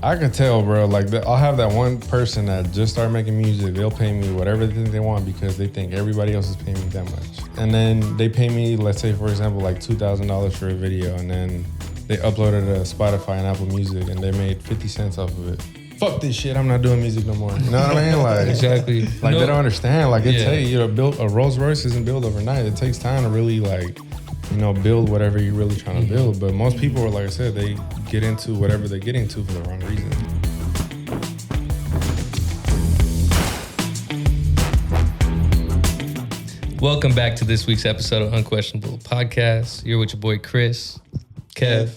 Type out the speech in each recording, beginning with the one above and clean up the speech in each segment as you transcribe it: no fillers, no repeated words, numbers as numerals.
I can tell, bro. Like, I'll have that one person that just started making music. They'll pay me whatever they think they want because they think everybody else is paying me that much. And then they pay me, let's say, for example, like $2,000 for a video, and then they uploaded it to Spotify and Apple Music, and they made 50 cents off of it. Fuck this shit, I'm not doing music no more. You know what I mean? Like, exactly. Like, they don't understand. Like, build a Rolls Royce isn't built overnight. It takes time to really, like, build whatever you're really trying to build. But most people, like I said, they get into whatever they get into for the wrong reason. Welcome back to this week's episode of Unquestionable The Podcast. You're with your boy Chris, Kev,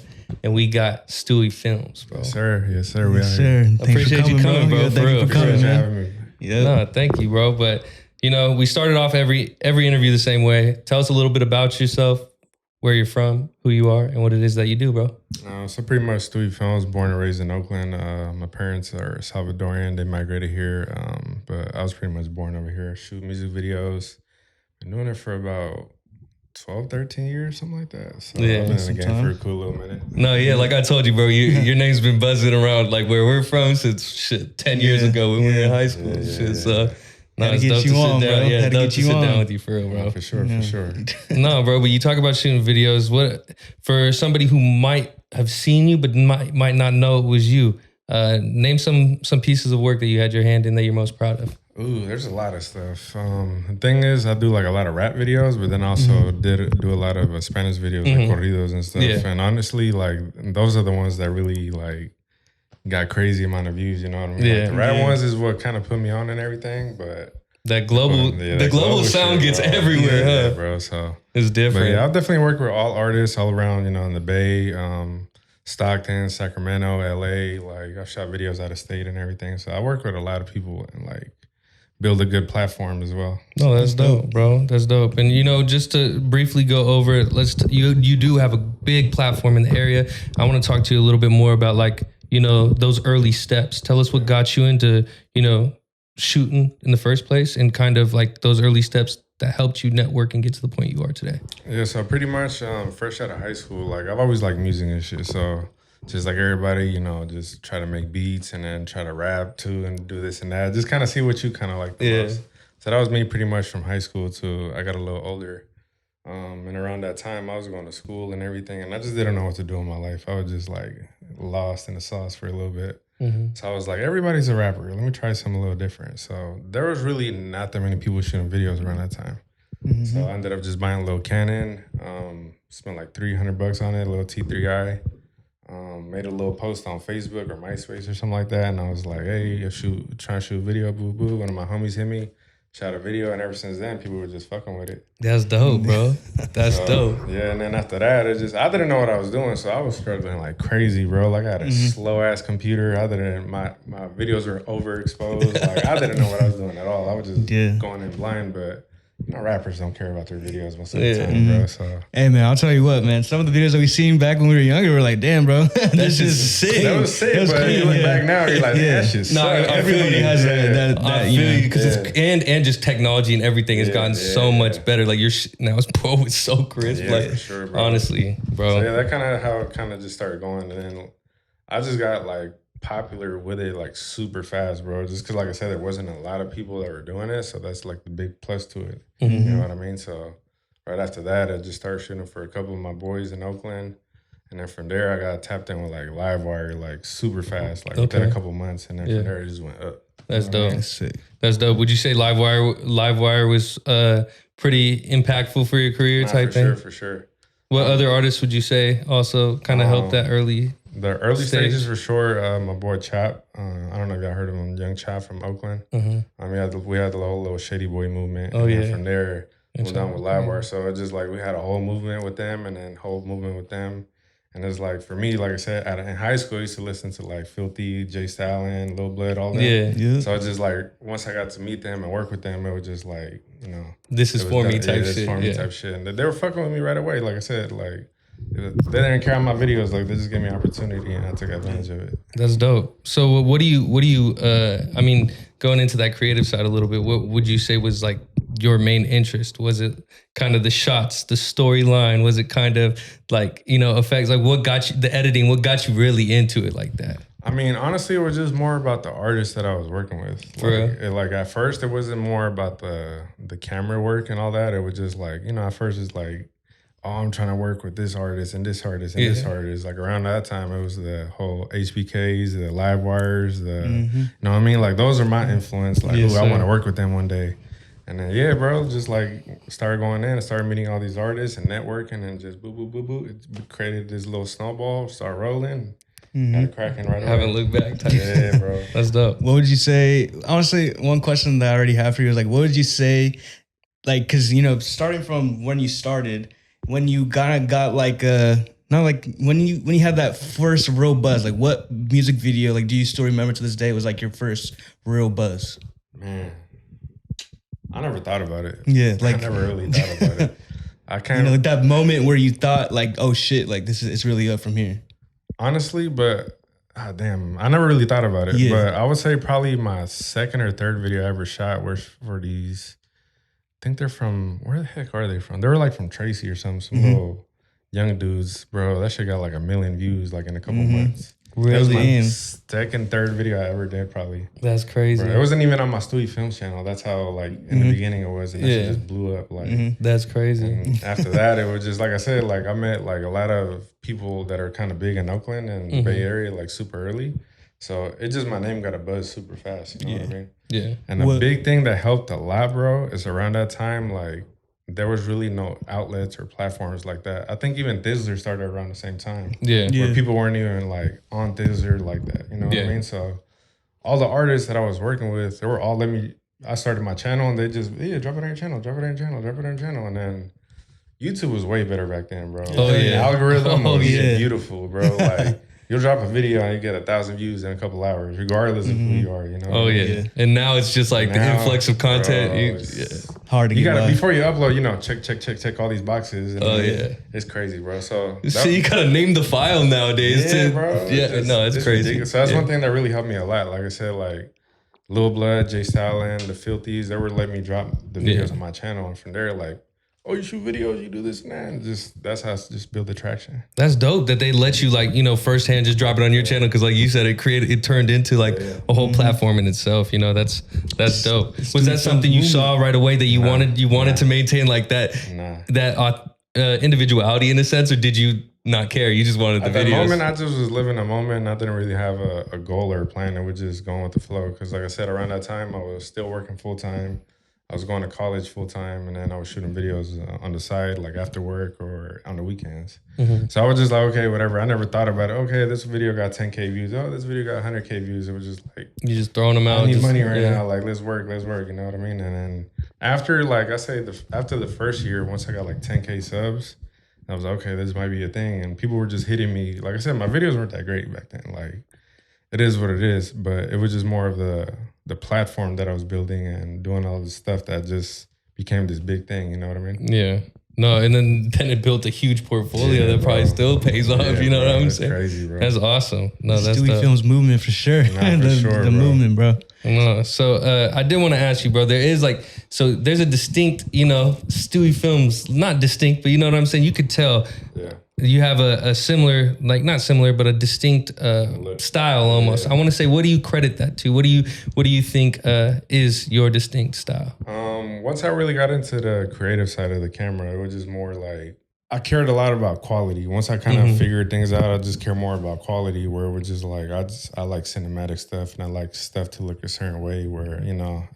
and we got Stewy Films, bro. Yes, sir. Yes, sir. Yes, sir. Appreciate you coming, bro. Thank you for coming, man. Yeah. No, thank you, bro. But, we started off every interview the same way. Tell us a little bit about yourself, where you're from, who you are, and what it is that you do, bro. So pretty much Stewy Films, born and raised in Oakland. My parents are Salvadorian. They migrated here, but I was pretty much born over here. Shoot music videos. Been doing it for about 12, 13 years, something like that. So yeah, I've been in the game for a cool little minute. No, yeah, like I told you, bro, your name's been buzzing around like where we're from since 10 years ago when we were in high school. So no, it's dope to sit down. Yeah, dope to sit down with you for real, bro. No, for sure. No, bro, but you talk about shooting videos. What for somebody who might have seen you but might not know it was you? Name some pieces of work that you had your hand in that you're most proud of. Ooh, there's a lot of stuff. The thing is, I do like a lot of rap videos, but then also did do a lot of Spanish videos, like corridos and stuff. Yeah. And honestly, like those are the ones that really like got crazy amount of views. You know what I mean? Yeah. Like, the rap ones is what kind of put me on and everything, but that global sound shit, gets everywhere, huh? Yeah, bro. So it's different. But yeah, I've definitely worked with all artists all around. In the Bay, Stockton, Sacramento, LA. Like I've shot videos out of state and everything. So I work with a lot of people and like build a good platform as well. No, that's dope, bro. That's dope. And just to briefly go over it, you do have a big platform in the area. I want to talk to you a little bit more about like, those early steps. Tell us what got you into, shooting in the first place and kind of like those early steps that helped you network and get to the point you are today. Yeah, so pretty much fresh out of high school, like I've always liked music and shit. So just like everybody, just try to make beats and then try to rap too and do this and that. Just kind of see what you kind of like the most. So that was me pretty much from high school to I got a little older. And around that time, I was going to school and everything, and I just didn't know what to do in my life. I was just like lost in the sauce for a little bit. So I was like, everybody's a rapper. Let me try something a little different. So there was really not that many people shooting videos around that time. So I ended up just buying a little Canon, spent like $300 on it, a little T3i. Made a little post on Facebook or MySpace or something like that, and I was like, hey, trying to shoot a video, boo. One of my homies hit me, shot a video, and ever since then, people were just fucking with it. That's dope, bro. That's dope. Yeah, and then after that, I didn't know what I was doing, so I was struggling like crazy, bro. Like I had a slow-ass computer. Other than my videos were overexposed. Like I didn't know what I was doing at all. I was just going in blind, but rappers don't care about their videos most of the time, bro. So hey, man, I'll tell you what, man. Some of the videos that we seen back when we were younger, we're like, damn, bro, this is sick. That was sick, but you look back now, you're like, that shit's no, everybody has that. I feel you because it's and just technology and everything has gotten so much better. Like now it's so crisp. Like for sure, bro. Honestly, bro. So yeah, that kind of how it kind of just started going, and then I just got like popular with it like super fast, bro. Just because, like I said, there wasn't a lot of people that were doing it, so that's like the big plus to it. You know what I mean? So right after that, I just started shooting for a couple of my boys in Oakland, and then from there, I got tapped in with like Livewire, like super fast, like within a couple months, and then from there, it just went up. That's dope. That's sick. That's dope. Would you say Livewire was pretty impactful for your career type thing? For sure. What other artists would you say also kind of helped that early? The early stages for sure. My boy Chap. I don't know if y'all heard of him, Young Chap from Oakland. We had the whole little Shady Boy movement. And from there, went down with Livewire. So it's just like we had a whole movement with them, and then whole movement with them. And it's like for me, like I said, in high school, I used to listen to like Filthy, Jay Stalin, Lil Blood, all that. Yeah. So it's just like once I got to meet them and work with them, it was just like this is for me type shit. This is for me type shit. And they were fucking with me right away. Like I said, like. They didn't care about my videos. Like they just gave me an opportunity, and I took advantage of it. That's dope. So what do you? I mean, going into that creative side a little bit, what would you say was like your main interest? Was it kind of the shots, the storyline? Was it kind of like effects? Like what got you the editing? What got you really into it like that? I mean, honestly, it was just more about the artists that I was working with. For real? Like at first, it wasn't more about the camera work and all that. It was just like, at first it's like, oh, I'm trying to work with this artist and this artist and this artist. Like around that time, it was the whole HBKs, the Livewires, you know what I mean? Like those are my influence. Like, I want to work with them one day. And then, bro, just like started going in and started meeting all these artists and networking and just boo, boo, boo, boo. It created this little snowball, started rolling. Had it cracking right away. Haven't looked back. Yeah, bro. That's dope. What would you say? Honestly, one question that I already have for you is like, what would you say? Like, because starting from when you started, when you kind of got like not like when you had that first real buzz, like what music video, like do you still remember to this day was like your first real buzz? Man, I never thought about it. Yeah, like I never really thought about it. I can't. Like that moment where you thought like, oh shit, like it's really up from here. Honestly, but damn, I never really thought about it. But I would say probably my second or third video I ever shot were these. I think they're from, where the heck are they from? They were like from Tracy or some little young dudes, bro. That shit got like 1 million views like in a couple months. Really? That was my second, third video I ever did probably. That's crazy. Bro, it wasn't even on my Stewy Films channel. That's how like in the beginning it was. And that shit just blew up. Like That's crazy. And after that, it was just like I said, like I met like a lot of people that are kind of big in Oakland and the Bay Area like super early. So it just, my name got a buzz super fast. You know what I mean? Yeah. And the big thing that helped a lot, bro, is around that time, like there was really no outlets or platforms like that. I think even Thizzler started around the same time. Yeah. Where people weren't even like on Thizzler like that. You know what I mean? So all the artists that I was working with, they were all I started my channel and they just, drop it on your channel, drop it on your channel, drop it on your channel. And then YouTube was way better back then, bro. Oh, The yeah. algorithm was beautiful, bro. Like, you'll drop a video and you get 1,000 views in a couple hours, regardless of who you are, you know? Oh, yeah. And now it's just like the influx of content. Bro, hard to get by. Before you upload, check all these boxes. And it's crazy, bro. So you gotta name the file nowadays too. Bro. It's crazy. Ridiculous. So that's one thing that really helped me a lot. Like I said, like Lil Blood, Jay Stalin, The Filthies, they were letting me drop the videos on my channel. And from there, like, oh, you shoot videos, you do this and that. And that's how it's just build the traction. That's dope that they let you like, firsthand just drop it on your channel. Cause like you said, it turned into like a whole platform in itself. That's dope. Was that something you saw right away that you wanted to maintain like that individuality in a sense, or did you not care? You just wanted the videos? At the moment, I just was living a moment. I didn't really have a goal or a plan. It was just going with the flow. Cause like I said, around that time, I was still working full time. I was going to college full time, and then I was shooting videos on the side, like after work or on the weekends. So I was just like, okay, whatever. I never thought about it. Okay, this video got 10K views. Oh, this video got 100K views. It was just like, you just throwing them out. I need money right now. Like, let's work. You know what I mean? And then after, like I say, after the first year, once I got like 10K subs, I was like, okay, this might be a thing. And people were just hitting me. Like I said, my videos weren't that great back then. Like, it is what it is, but it was just more of the platform that I was building and doing all this stuff that just became this big thing. You know what I mean? Yeah. No, and then it built a huge portfolio that probably still pays off. You know what I'm saying? Crazy, bro. That's awesome. No, that's Stewy Films movement for sure. The movement, bro. No, so I did want to ask you, bro. There is there's a distinct, Stewy Films, not distinct, but you know what I'm saying. You could tell. Yeah. You have a similar, like not similar, but a distinct style almost. I want to say, what do you credit that to? What do you think is your distinct style? Once I really got into the creative side of the camera, it was just more like I cared a lot about quality. Once I kind of figured things out, I just care more about quality. Where it was just like I like cinematic stuff, and I like stuff to look a certain way. Where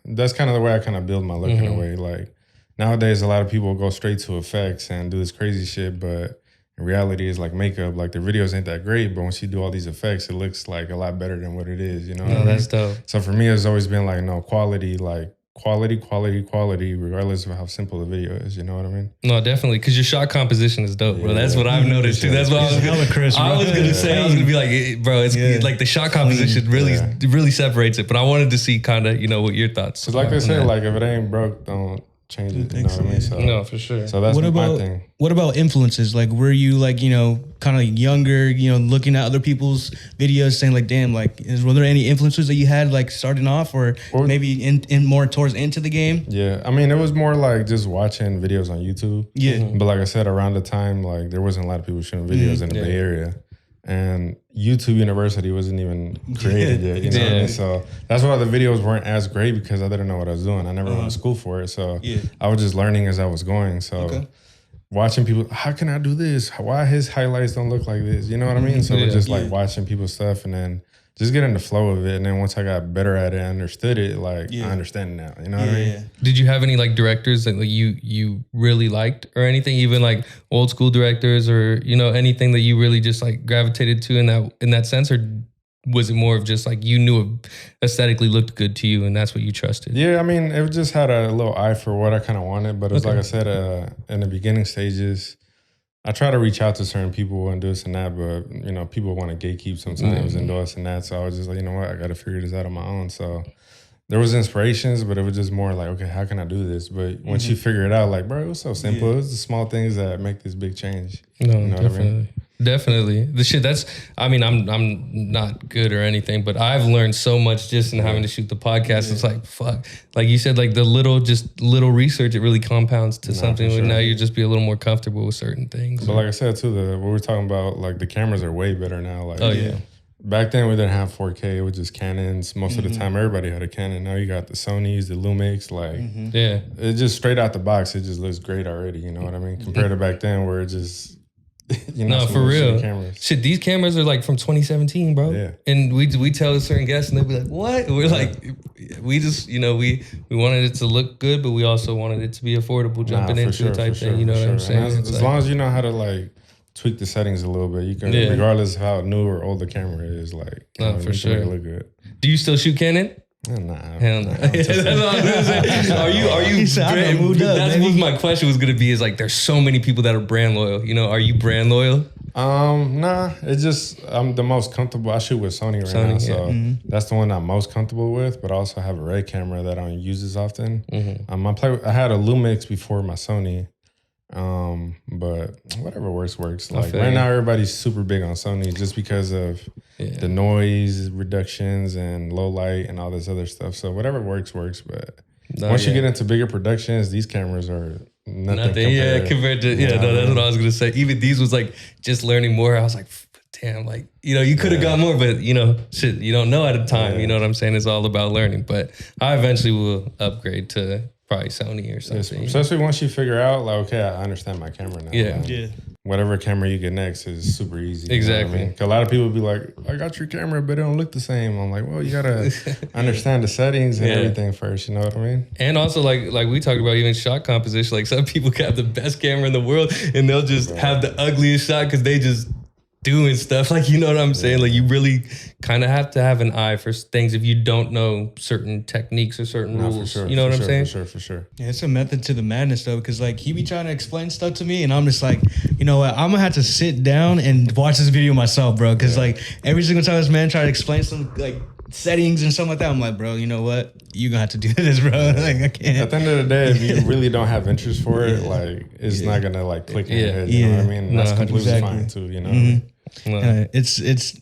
that's kind of the way I kind of build my look in a way. Like nowadays, a lot of people go straight to effects and do this crazy shit, but in reality, it's like makeup. Like the videos ain't that great, but once you do all these effects, it looks like a lot better than what it is. You know? Oh, that's dope. So for me, it's always been like quality, like quality, regardless of how simple the video is. You know what I mean? No, definitely, because your shot composition is dope, bro. That's what I've noticed too. That's what I was gonna say. I was gonna be like, bro, it's like the shot composition really separates it. But I wanted to see kind of what your thoughts. Because like they say, like if it ain't broke, don't change it. You know what I mean? So, no, for sure. So that's my thing. What about influences? Like, were you like, kind of younger, looking at other people's videos saying like, damn, like, were there any influences that you had like starting off or maybe in more towards into the game? Yeah. I mean, it was more like just watching videos on YouTube. Yeah. But like I said, around the time, like there wasn't a lot of people shooting videos in the Bay Area. And YouTube University wasn't even created yet. You know what I mean? So that's why the videos weren't as great, because I didn't know what I was doing. I never went to school for it. So I was just learning as I was going. So watching people, how can I do this? Why his highlights don't look like this? You know what I mean? So it's just like watching people's stuff and then just get in the flow of it. And then once I got better at it, I understood it, like I understand it now. You know what I mean? Did you have any like directors that like you really liked or anything, even like old school directors or, you know, anything that you really just like gravitated to in that sense? Or was it more of just like you knew it aesthetically looked good to you and that's what you trusted? Yeah, I mean, it just had a little eye for what I kind of wanted. But it was like I said, in the beginning stages, I try to reach out to certain people and do this and that, but, you know, people want to gatekeep sometimes and do this and that. So I was just like, you know what, I got to figure this out on my own. So there was inspirations, but it was just more like, okay, how can I do this? But once you figure it out, like, bro, it was so simple. It was the small things that make this big change. No, you know definitely. what I mean? Definitely. The shit I mean, I'm not good or anything, but I've learned so much just in having to shoot the podcast. It's like, fuck. Like you said, like the little research, it really compounds to something where now you just be a little more comfortable with certain things. But like I said, too, what we're talking about, like the cameras are way better now. Like, back then we didn't have 4K. It was just Canons. Most of the time, everybody had a Canon. Now you got the Sonys, the Lumix. Like, it just straight out the box, it just looks great already. You know what I mean? Compared to back then where it just... You know, no, for real. Cameras. Shit, these cameras are like from 2017, bro. Yeah. And we tell certain guests and they'll be like, what? We're like, we just, you know, we wanted it to look good, but we also wanted it to be affordable, jumping into type thing. You know what I'm saying? As long as you know how to like tweak the settings a little bit, you can, regardless of how new or old the camera is, like, for sure. Make it look good. Do you still shoot Canon? Nah. Hell no. That's all I'm gonna say. Are you that was my question was gonna be, is like there's so many people that are brand loyal. You know, are you brand loyal? Nah. It's just I'm the most comfortable. I shoot with Sony now, so that's the one I'm most comfortable with. But I also have a Red camera that I don't use as often. I had a Lumix before my Sony. But whatever works. Like right now, everybody's super big on Sony just because of the noise reductions and low light and all this other stuff. So whatever works. But once you get into bigger productions, these cameras are nothing. Compared to that's what I was gonna say. Even these was like just learning more. I was like, damn, like, you know, you could have got more, but you know, shit, you don't know at a time. You know what I'm saying? It's all about learning. But I eventually will upgrade to probably Sony or something. Especially once you figure out, like, okay, I understand my camera now. Yeah. Whatever camera you get next is super easy. Exactly. You know what I mean? 'Cause a lot of people be like, I got your camera, but it don't look the same. I'm like, well, you gotta understand the settings and everything first. You know what I mean? And also, like we talked about, even shot composition. Like some people have the best camera in the world, and they'll just have the ugliest shot because they just doing stuff. Like, you know what I'm saying? Like, you really kind of have to have an eye for things if you don't know certain techniques or certain rules. For sure, you know what I'm saying? For sure. Yeah, it's a method to the madness, though, because, like, he be trying to explain stuff to me, and I'm just like, you know what? I'm going to have to sit down and watch this video myself, bro, because, like, every single time this man try to explain some, like, settings and stuff like that, I'm like, bro, you know what? You're going to have to do this, bro. Like, I can't. At the end of the day, if you really don't have interest for it, like, it's not going to, like, click in your head. You know what I mean? And that's completely fine, too, you know? It's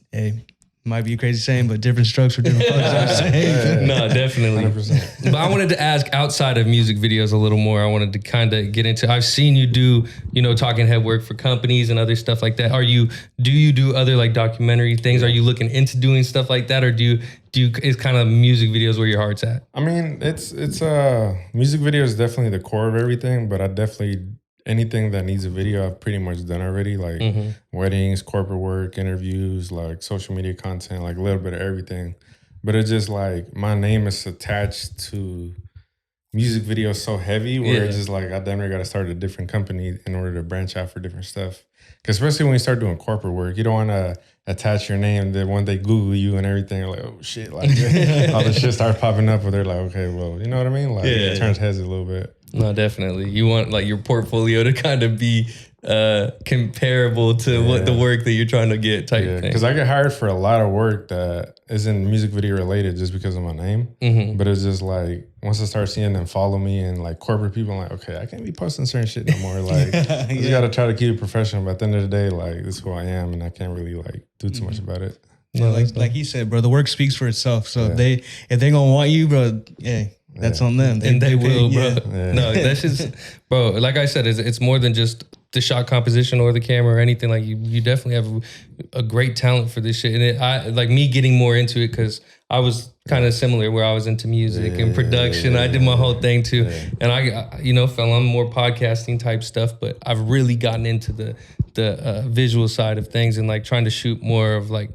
might be a crazy saying, but different strokes for different folks. No, definitely. 100%. But I wanted to ask, outside of music videos a little more, I wanted to kind of get into, I've seen you do, you know, talking head work for companies and other stuff like that. Do you do other like documentary things? Are you looking into doing stuff like that? Or it's kind of music videos where your heart's at? I mean, it's music video is definitely the core of everything, but I definitely, anything that needs a video, I've pretty much done already. Like weddings, corporate work, interviews, like social media content, like a little bit of everything. But it's just like my name is attached to music videos so heavy where it's just like I definitely got to start a different company in order to branch out for different stuff. Because especially when you start doing corporate work, you don't want to attach your name that when they Google you and everything, like, oh shit, like all this shit starts popping up, where they're like, okay, well, you know what I mean? Like it turns heads a little bit. No, definitely. You want like your portfolio to kind of be comparable to what the work that you're trying to get type thing. Because I get hired for a lot of work that isn't music video related just because of my name. But it's just like, once I start seeing them follow me and like corporate people, I'm like, okay, I can't be posting certain shit no more. Like, I just got to try to keep it professional. But at the end of the day, like, this is who I am and I can't really like do too much about it. Yeah, like he said, bro, the work speaks for itself. So if they gonna want you, bro, that's on them. They will, bro. No, that's just, bro, like I said, it's more than just the shot composition or the camera or anything. Like you definitely have a great talent for this shit. And I like me getting more into it because I was kind of similar where I was into music and production. I did my whole thing too. And I, you know, fell on more podcasting type stuff, but I've really gotten into the visual side of things and like trying to shoot more of like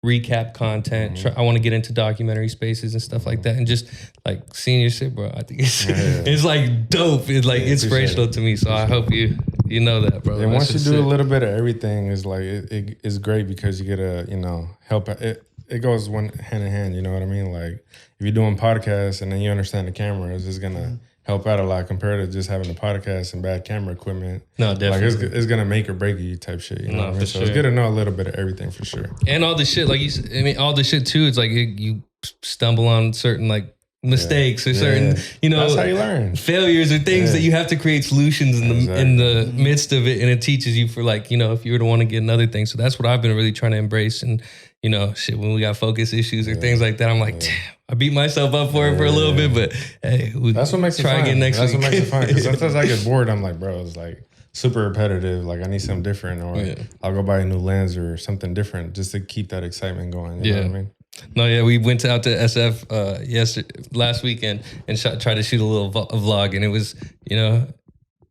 recap content. I want to get into documentary spaces and stuff like that, and just like seeing your shit, bro. I think it's like dope. It's like inspirational to me. So I hope you know that, bro. And once you do a little bit of everything, it's like it's great because you get to, you know, help. It goes hand in hand. You know what I mean? Like if you're doing podcasts and then you understand the cameras, it's gonna help out a lot compared to just having a podcast and bad camera equipment. No, definitely. Like it's gonna make or break you type shit. You know what I mean? So it's good to know a little bit of everything for sure. And all the shit, like you said, I mean, all the shit too. It's like you stumble on certain like mistakes or certain, you know, that's how you learn. Failures or things that you have to create solutions in the midst of it, and it teaches you for like, you know, if you were to want to get another thing. So that's what I've been really trying to embrace. And you know, shit, when we got focus issues or things like that, I'm like, damn, I beat myself up for it for a little bit, but hey, that's what makes it fun. Again next week. That's what makes it fun. Because sometimes I get bored. I'm like, bro, it's like super repetitive. Like I need something different, or I'll go buy a new lens or something different just to keep that excitement going. You know what I mean? No, yeah, we went out to SF last weekend and tried to shoot a little vlog, and it was, you know,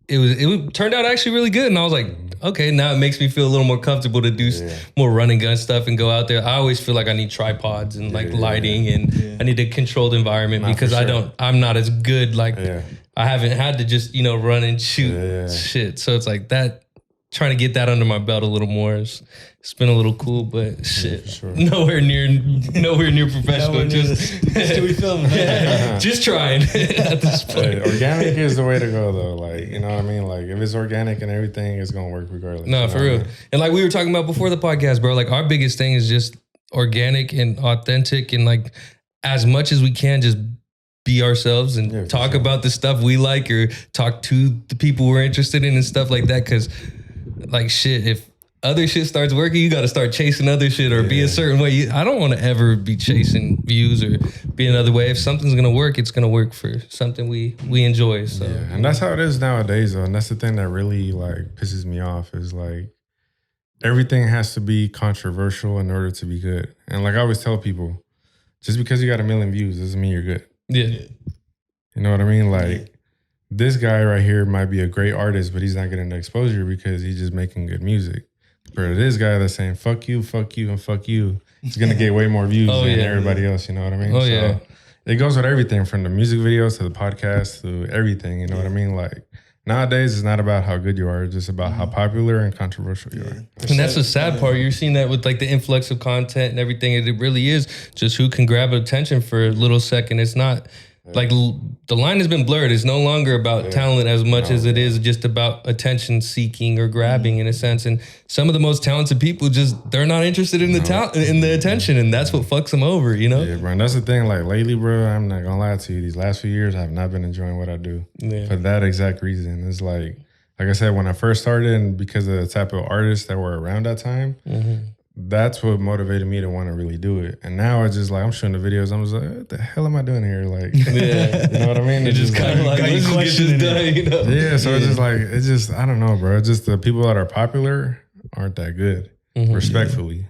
it turned out actually really good, and I was like, okay, now it makes me feel a little more comfortable to do more run and gun stuff and go out there. I always feel like I need tripods and like lighting, and I need a controlled environment because I'm not as good. Like I haven't had to just, you know, run and shoot shit. So it's like that, trying to get that under my belt a little more. It's been a little cool, but shit, nowhere near professional. Just Stewy Films, just trying at this point. Organic is the way to go, though. Like, you know what I mean? Like, if it's organic and everything, it's gonna work regardless. No, for real. And like we were talking about before the podcast, bro. Like our biggest thing is just organic and authentic, and like as much as we can, just be ourselves and talk about the stuff we like, or talk to the people we're interested in and stuff like that. Because, like, shit, if other shit starts working, you got to start chasing other shit or be a certain way. I don't want to ever be chasing views or be another way. If something's going to work, it's going to work for something we enjoy. So, and that's how it is nowadays, though. And that's the thing that really like pisses me off is like everything has to be controversial in order to be good. And like I always tell people, just because you got 1 million views doesn't mean you're good. Yeah. You know what I mean? Like this guy right here might be a great artist, but he's not getting the exposure because he's just making good music. But this guy that's saying fuck you, and fuck you, he's gonna get way more views than everybody else. You know what I mean? It goes with everything from the music videos to the podcast to everything. You know what I mean? Like nowadays, it's not about how good you are; it's just about how popular and controversial you are. And that's the sad part. You're seeing that with like the influx of content and everything. It really is just who can grab attention for a little second. It's not. Like the line has been blurred. It's no longer about talent as much as it is just about attention seeking or grabbing in a sense. And some of the most talented people they're not interested in the talent, in the attention, and that's what fucks them over, you know? Yeah, bro. And that's the thing. Like lately, bro, I'm not gonna lie to you. These last few years, I have not been enjoying what I do for that exact reason. It's like I said, when I first started, and because of the type of artists that were around that time. That's what motivated me to want to really do it. And now it's just like, I'm shooting the videos. I'm just like, what the hell am I doing here? Like, you know what I mean? It's just kind of like let's get this done, you know? Yeah, so it's just like, I don't know, bro. It's just the people that are popular aren't that good, respectfully.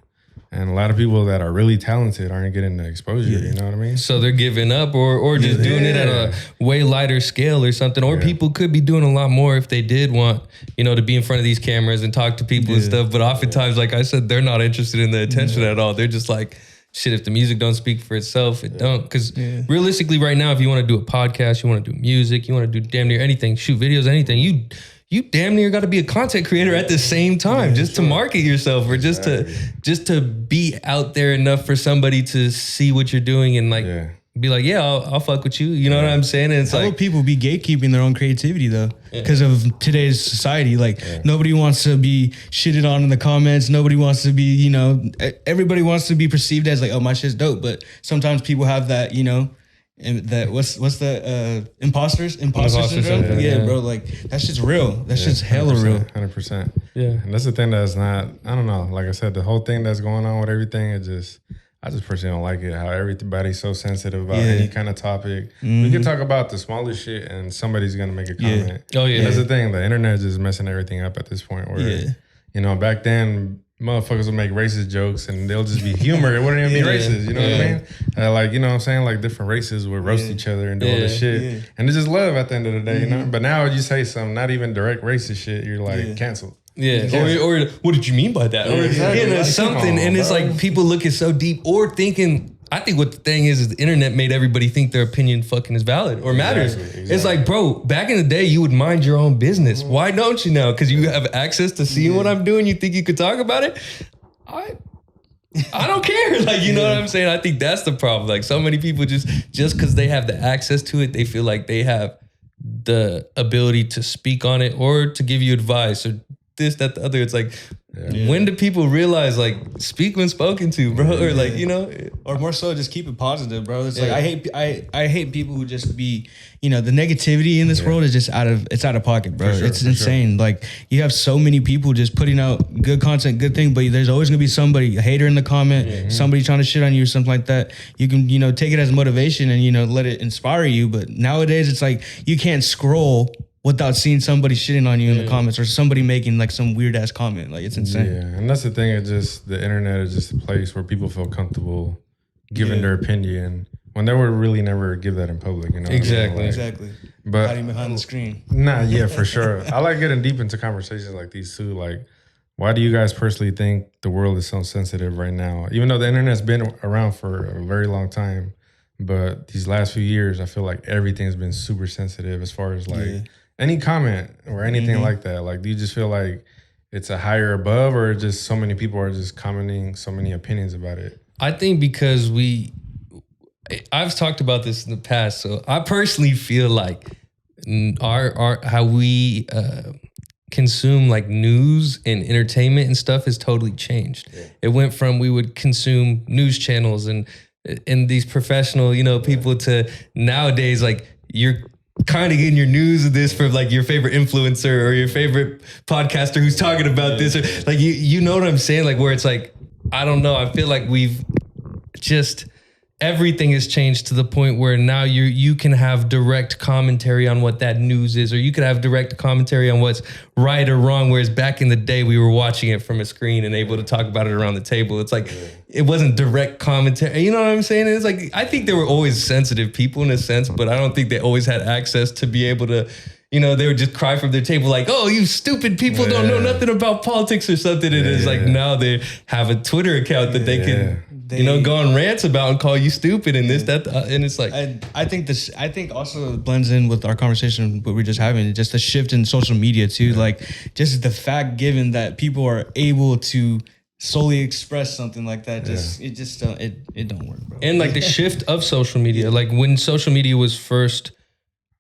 And a lot of people that are really talented aren't getting the exposure, you know what I mean? So they're giving up or just doing it at a way lighter scale or something. Or people could be doing a lot more if they did want, you know, to be in front of these cameras and talk to people and stuff. But oftentimes, like I said, they're not interested in the attention at all. They're just like, shit, if the music don't speak for itself, it don't. Because realistically right now, if you want to do a podcast, you want to do music, you want to do damn near anything, shoot videos, anything, you damn near got to be a content creator at the same time just to market yourself or just to be out there enough for somebody to see what you're doing and like be like, I'll fuck with you. You know what I'm saying? And it's like people be gatekeeping their own creativity though because of today's society. Like nobody wants to be shitted on in the comments. Nobody wants to be, you know, everybody wants to be perceived as like, oh, my shit's dope. But sometimes people have that, you know, and that what's the imposter syndrome? Yeah, bro. Like that shit's real. That shit's hella real. 100%. Yeah, and that's the thing that's not. I don't know. Like I said, the whole thing that's going on with everything is just. I just personally don't like it, how everybody's so sensitive about any kind of topic. We can talk about the smallest shit and somebody's going to make a comment. Oh, yeah. That's the thing. The internet is just messing everything up at this point where, you know, back then, motherfuckers will make racist jokes and they'll just be humor. It wouldn't even be racist. You know what I mean? Like, you know what I'm saying? Like different races would roast each other and do all this shit. And it's just love at the end of the day, you know? But now you say some not even direct racist shit, you're like canceled. Yeah. Or what did you mean by that? Or exactly. like, something. And it's like people looking so deep or thinking, I think what the thing is the internet made everybody think their opinion fucking is valid or matters. Exactly. It's like, bro, back in the day, you would mind your own business. Why don't you now? Because you have access to seeing what I'm doing. You think you could talk about it? I don't care. Like, you know what I'm saying? I think that's the problem. Like so many people just because they have the access to it, they feel like they have the ability to speak on it or to give you advice or this, that, the other. It's like, when do people realize like speak when spoken to, bro? Or like, you know, or more so just keep it positive, bro. It's like I hate people who just be, you know, the negativity in this world is just out of pocket, bro. Sure, it's insane. Sure. Like you have so many people just putting out good content, good thing, but there's always gonna be somebody, a hater in the comment, somebody trying to shit on you or something like that. You can, you know, take it as motivation and, you know, let it inspire you. But nowadays it's like you can't scroll without seeing somebody shitting on you in the comments or somebody making like some weird ass comment. Like it's insane. Yeah, and that's the thing. It's just the internet is just a place where people feel comfortable giving their opinion when they would really never give that in public. You know, exactly, exactly. But hiding behind the screen. Nah, yeah, for sure. I like getting deep into conversations like these too. Like, why do you guys personally think the world is so sensitive right now? Even though the internet's been around for a very long time, but these last few years, I feel like everything's been super sensitive as far as like. Any comment or anything like that? Like, do you just feel like it's a higher above or just so many people are just commenting so many opinions about it? I think because I've talked about this in the past. So I personally feel like our how we consume like news and entertainment and stuff has totally changed. Yeah. It went from we would consume news channels and these professional, you know, people to nowadays like you're kind of getting your news of this from like your favorite influencer or your favorite podcaster who's talking about this or like you know what I'm saying, like where it's like I don't know, I feel like we've just everything has changed to the point where now you can have direct commentary on what that news is, or you could have direct commentary on what's right or wrong, whereas back in the day we were watching it from a screen and able to talk about it around the table. It's like it wasn't direct commentary, you know what I'm saying? It's like I think they were always sensitive people in a sense, but I don't think they always had access to be able to, you know, they would just cry from their table like, oh, you stupid people don't know nothing about politics or something. And it's like now they have a Twitter account that they can, you know, go on rants about and call you stupid and this, that, and it's like. I think also blends in with our conversation what we're just having, just the shift in social media too. Like just the fact given that people are able to solely express something like that, it don't work, bro. And like the shift of social media, like when social media was first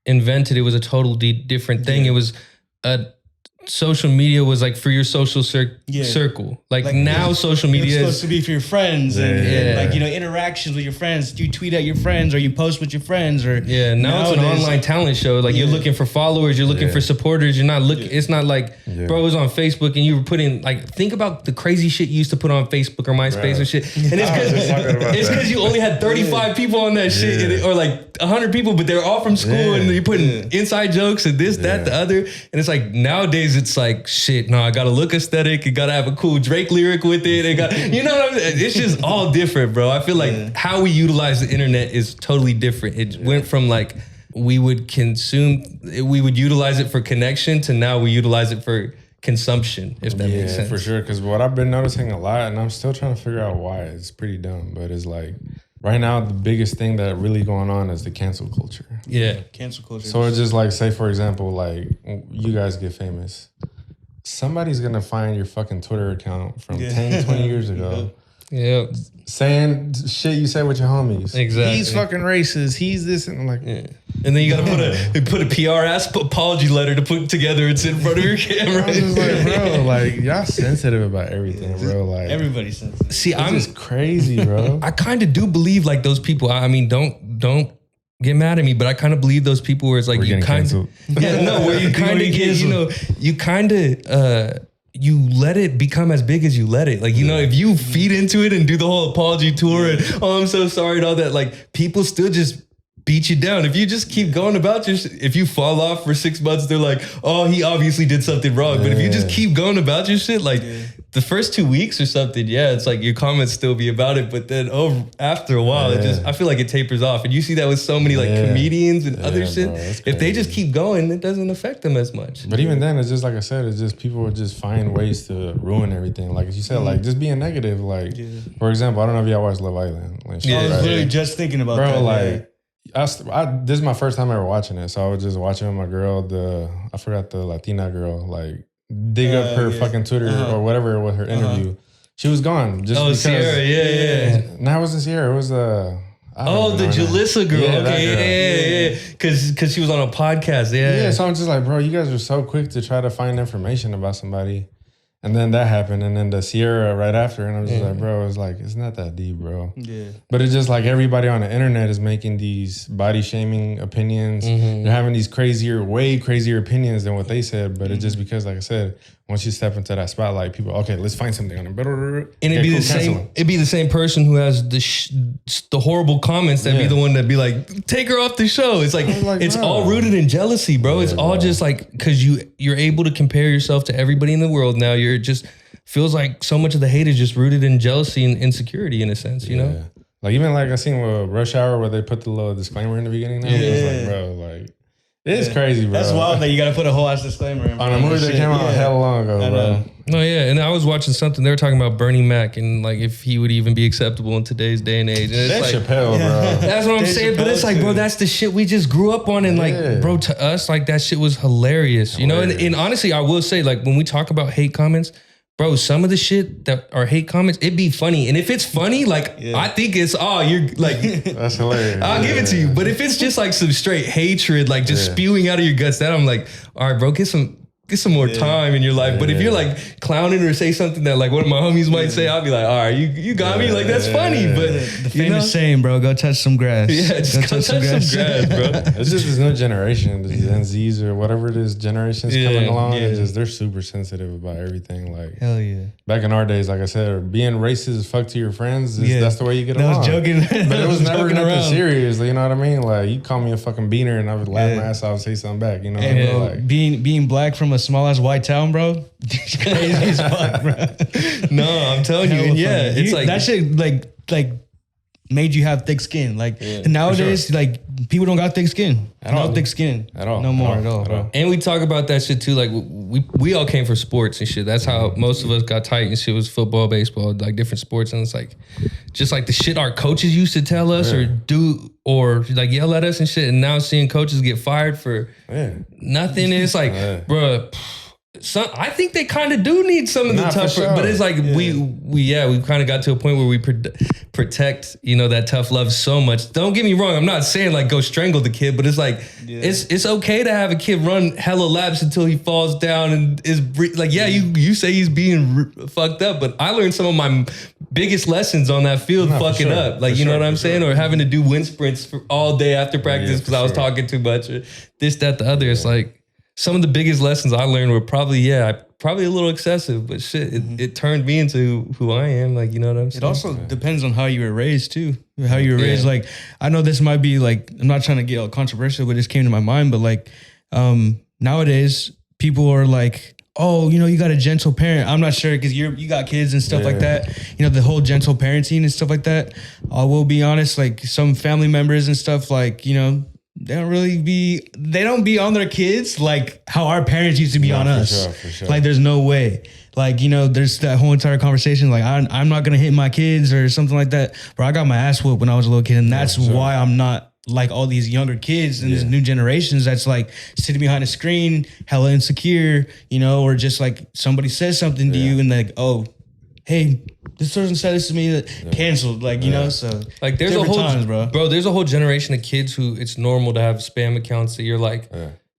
invented, it was a totally different thing. It was social media was like for your social circle. Like now social media is supposed to be for your friends and like, you know, interactions with your friends. You tweet at your friends or you post with your friends or now it's an online talent show. Like you're looking for followers, you're looking for supporters. You're not looking, it's not like, bro, it was on Facebook and you were putting like, think about the crazy shit you used to put on Facebook or MySpace or shit. And it's because you only had 35 people on that shit or like 100 people, but they're all from school and you're putting inside jokes and this, that, the other. And it's like nowadays it's like shit. No, I gotta look aesthetic. You gotta have a cool Drake lyric with it. You know what I mean? It's just all different, bro. I feel like how we utilize the internet is totally different. It went from like we would utilize it for connection to now we utilize it for consumption. If that makes sense. For sure. Because what I've been noticing a lot, and I'm still trying to figure out why. It's pretty dumb, but it's like. Right now, the biggest thing that really going on is the cancel culture. Yeah. Cancel culture. So it's just like, say, for example, like you guys get famous. Somebody's going to find your fucking Twitter account from 10, 20 years ago. Yeah. Saying shit you say with your homies. Exactly. He's fucking racist. He's this. And I'm like, and then you got to put a PR ass apology letter to put together and sit in front of your camera. I was just like, bro, like y'all sensitive about everything, bro. Like everybody's sensitive. See, I'm just crazy, bro. I kind of do believe like those people. I mean, don't get mad at me, but I kind of believe those people where it's like you kind of, where you kind of get, you know, you kind of you let it become as big as you let it. Like, you know, if you feed into it and do the whole apology tour and, oh, I'm so sorry and all that, like, people still just beat you down. If you just keep going about your shit, if you fall off for 6 months, they're like, oh, he obviously did something wrong. But if you just keep going about your shit, like the first 2 weeks or something, it's like your comments still be about it. But then after a while, I feel like it tapers off. And you see that with so many like comedians and other shit. Bro, if they just keep going, it doesn't affect them as much. But even then, it's just like I said, it's just people would just find ways to ruin everything. Like you said, like just being negative. Like, for example, I don't know if y'all watch Love Island. Like, I was literally just thinking about that. Bro, like, this is my first time ever watching it, so I was just watching with my girl. I forgot the Latina girl, like dig up her fucking Twitter or whatever with her interview. She was gone just because. Sierra, No, it wasn't Sierra. It was the Jalissa girl. Yeah. Because she was on a podcast. Yeah. So I'm just like, bro, you guys are so quick to try to find information about somebody. And then that happened, and then the Sierra right after, and I'm just like, bro, it's like, it's not that deep, bro. Yeah. But it's just like everybody on the internet is making these body shaming opinions. They're having these way crazier opinions than what they said, but it's just because, like I said, once you step into that spotlight, people, okay, let's find something on it. And it'd be the same. It'd be the same person who has the horrible comments that'd be the one that'd be like, take her off the show. It's like it's all rooted in jealousy, bro. It's all just like because you're able to compare yourself to everybody in the world now. You're just feels like so much of the hate is just rooted in jealousy and insecurity in a sense, you know. Like even like I seen with Rush Hour where they put the little disclaimer in the beginning. Now it was like, bro, like. It's crazy, bro. That's wild that you got to put a whole ass disclaimer in. On a movie that came out hell long ago, bro. No, and I was watching something. They were talking about Bernie Mac and like if he would even be acceptable in today's day and age. And it's Dave like, Chappelle, bro. That's what I'm saying. But it's like, bro, that's the shit we just grew up on. And like, bro, to us, like that shit was hilarious. You know, and honestly, I will say, like when we talk about hate comments, bro, some of the shit that are hate comments, it'd be funny. And if it's funny, like, I think it's, you're like... That's hilarious. I'll give it to you. But if it's just like some straight hatred, like just spewing out of your guts, then I'm like, all right, bro, get some more time in your life. But if you're like clowning or say something that like one of my homies might say, I'll be like, all right, you got me. Like, that's funny. But the famous saying, bro, go touch some grass. Yeah, just go touch some grass, bro. It's just this new generation, the Gen Zs or whatever it is, generations coming along. It's just, they're super sensitive about everything. Like, hell yeah. Back in our days, like I said, being racist as fuck to your friends, that's the way you get along. I was joking. But it was never nothing serious. You know what I mean? Like, you call me a fucking beaner and I would laugh my ass off and say something back. You know what I mean? Like, being black from a small ass white town, bro, crazy as fuck, bro. No, I'm telling you, and it's like that shit like made you have thick skin. Like nowadays, like people don't got thick skin. Thick skin at all. No more at all, bro. And we talk about that shit too. Like we all came from sports and shit. That's how most of us got tight and shit was football, baseball, like different sports. And it's like just like the shit our coaches used to tell us or do or like yell at us and shit. And now seeing coaches get fired for nothing. And it's like, bruh. I think they kind of do need some of the tougher, but it's like we kind of got to a point where we protect, you know, that tough love so much. Don't get me wrong, I'm not saying like go strangle the kid, but it's like it's okay to have a kid run hella laps until he falls down and is like you say he's being fucked up, but I learned some of my biggest lessons on that field fucking up, like you know what I'm saying, or having to do wind sprints for all day after practice because I was talking too much, or this, that, the other. It's like. Some of the biggest lessons I learned were probably a little excessive, but shit, it turned me into who I am. Like, you know what I'm saying? It also depends on how you were raised too. How you were raised. Like, I know this might be like, I'm not trying to get all controversial, but it just came to my mind. But like, nowadays people are like, oh, you know, you got a gentle parent. I'm not sure because you got kids and stuff like that. You know, the whole gentle parenting and stuff like that. I will be honest, like some family members and stuff, like, you know, they don't be on their kids like how our parents used to be on us. For sure. Like there's no way. Like, you know, there's that whole entire conversation. Like I'm not going to hit my kids or something like that. Bro, I got my ass whooped when I was a little kid. And that's why I'm not like all these younger kids and these new generations that's like sitting behind a screen, hella insecure, you know, or just like somebody says something to you and like, oh, hey, this person said this to me, canceled, like, you know, so like there's a whole times, bro, there's a whole generation of kids who it's normal to have spam accounts that you're like,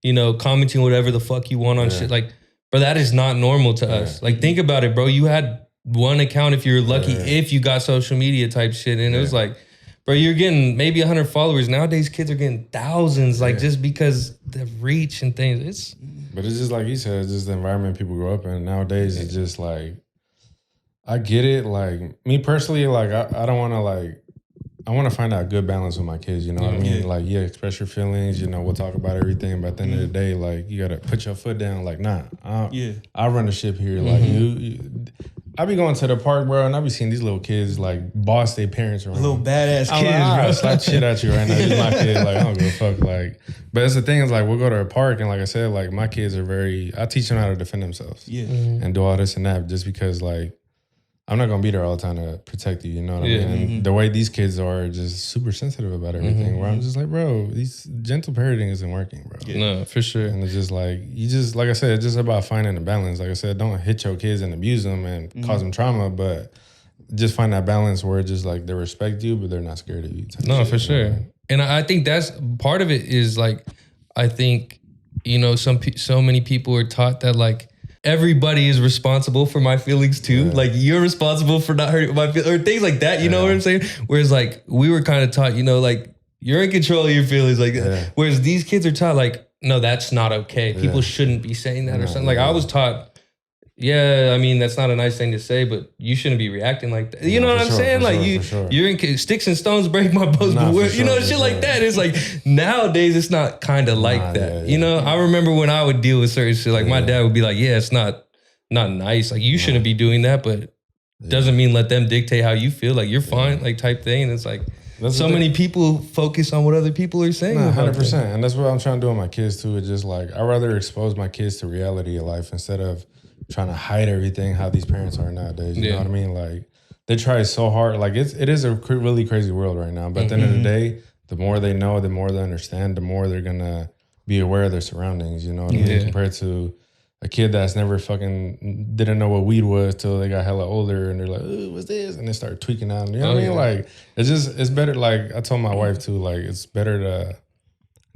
you know, commenting whatever the fuck you want on shit. Like, bro, that is not normal to us. Like, think about it, bro. You had one account if you're lucky, if you got social media type shit. And it was like, bro, you're getting maybe 100 followers. Nowadays, kids are getting thousands, like just because the reach and things. But it's just like you said, it's just the environment people grow up in. Nowadays, it's just like, I get it. Like, me personally, like, I don't want to, like, I want to find out a good balance with my kids, you know what I mean? Like, express your feelings, you know, we'll talk about everything, but at the end of the day, like, you got to put your foot down, like, nah, I run the ship here. Like, I be going to the park, bro, and I be seeing these little kids, like, boss their parents around. Little badass kids, bro. bro. Slap shit at you right now. You're my kid. Like, I don't give a fuck. Like, but that's the thing is, like, we'll go to a park, and like I said, like, my kids are I teach them how to defend themselves. And do all this and that just because, like, I'm not gonna be there all the time to protect you, you know what I mean? And the way these kids are just super sensitive about everything, where I'm just like, bro, these gentle parenting isn't working, bro. No, for sure. And it's just like, like I said, it's just about finding a balance. Like I said, don't hit your kids and abuse them and cause them trauma, but just find that balance where it's just like they respect you, but they're not scared of you. No, for sure. Know? And I think that's part of it is like, I think, you know, so many people are taught that like, everybody is responsible for my feelings too. Like you're responsible for not hurting my feelings or things like that. You know what I'm saying? Whereas like we were kind of taught, you know, like you're in control of your feelings. Like whereas these kids are taught like, no, that's not okay. People shouldn't be saying that or something. Like I was taught, I mean, that's not a nice thing to say, but you shouldn't be reacting like that. You know what I'm saying? Like you're in sticks and stones break my bones, but you know, shit like that. It's like nowadays it's not kind of like that. You know, I remember when I would deal with certain shit, like my dad would be like, it's not nice. Like you shouldn't be doing that, but doesn't mean let them dictate how you feel. Like you're fine, like type thing. And it's like so many people focus on what other people are saying. 100%. And that's what I'm trying to do with my kids too. It's just like, I'd rather expose my kids to reality of life instead of trying to hide everything how these parents are nowadays. You know what I mean? Like they try so hard. Like it is a really crazy world right now. But at the end of the day, the more they know, the more they understand, the more they're gonna be aware of their surroundings. You know what I mean? Compared to a kid that's never fucking didn't know what weed was till they got hella older and they're like, oh, what's this? And they start tweaking out. You know what I mean? Like it's better. Like I told my wife too, like it's better to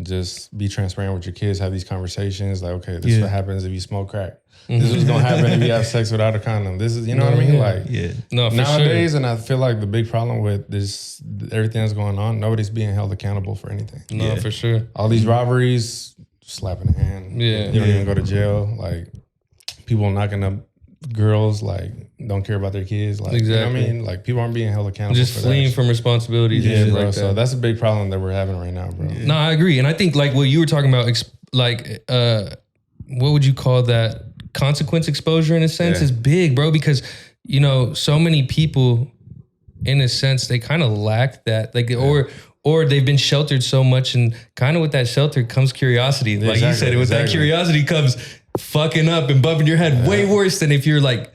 just be transparent with your kids, have these conversations. Like, okay, this is what happens if you smoke crack. This is what's gonna happen if you have sex without a condom. This is, you know what I mean? Like, no, for nowadays, sure. And I feel like the big problem with this, everything that's going on, nobody's being held accountable for anything. No, for sure. All these robberies, slapping a hand. You don't even go to jail. Like, people knocking up girls, like, don't care about their kids. Like, you know what I mean? Like, people aren't being held accountable just for fleeing that. from responsibilities. Yeah, and shit bro. like So that. that's a big problem that we're having right now, bro. No, I agree. And I think like what you were talking about, like, what would you call that? Consequence exposure in a sense is big, bro, because, you know, so many people in a sense, they kind of lack that, like, or they've been sheltered so much, and kind of with that shelter comes curiosity. Like you said, with that curiosity comes fucking up and bumping your head way worse than if you're like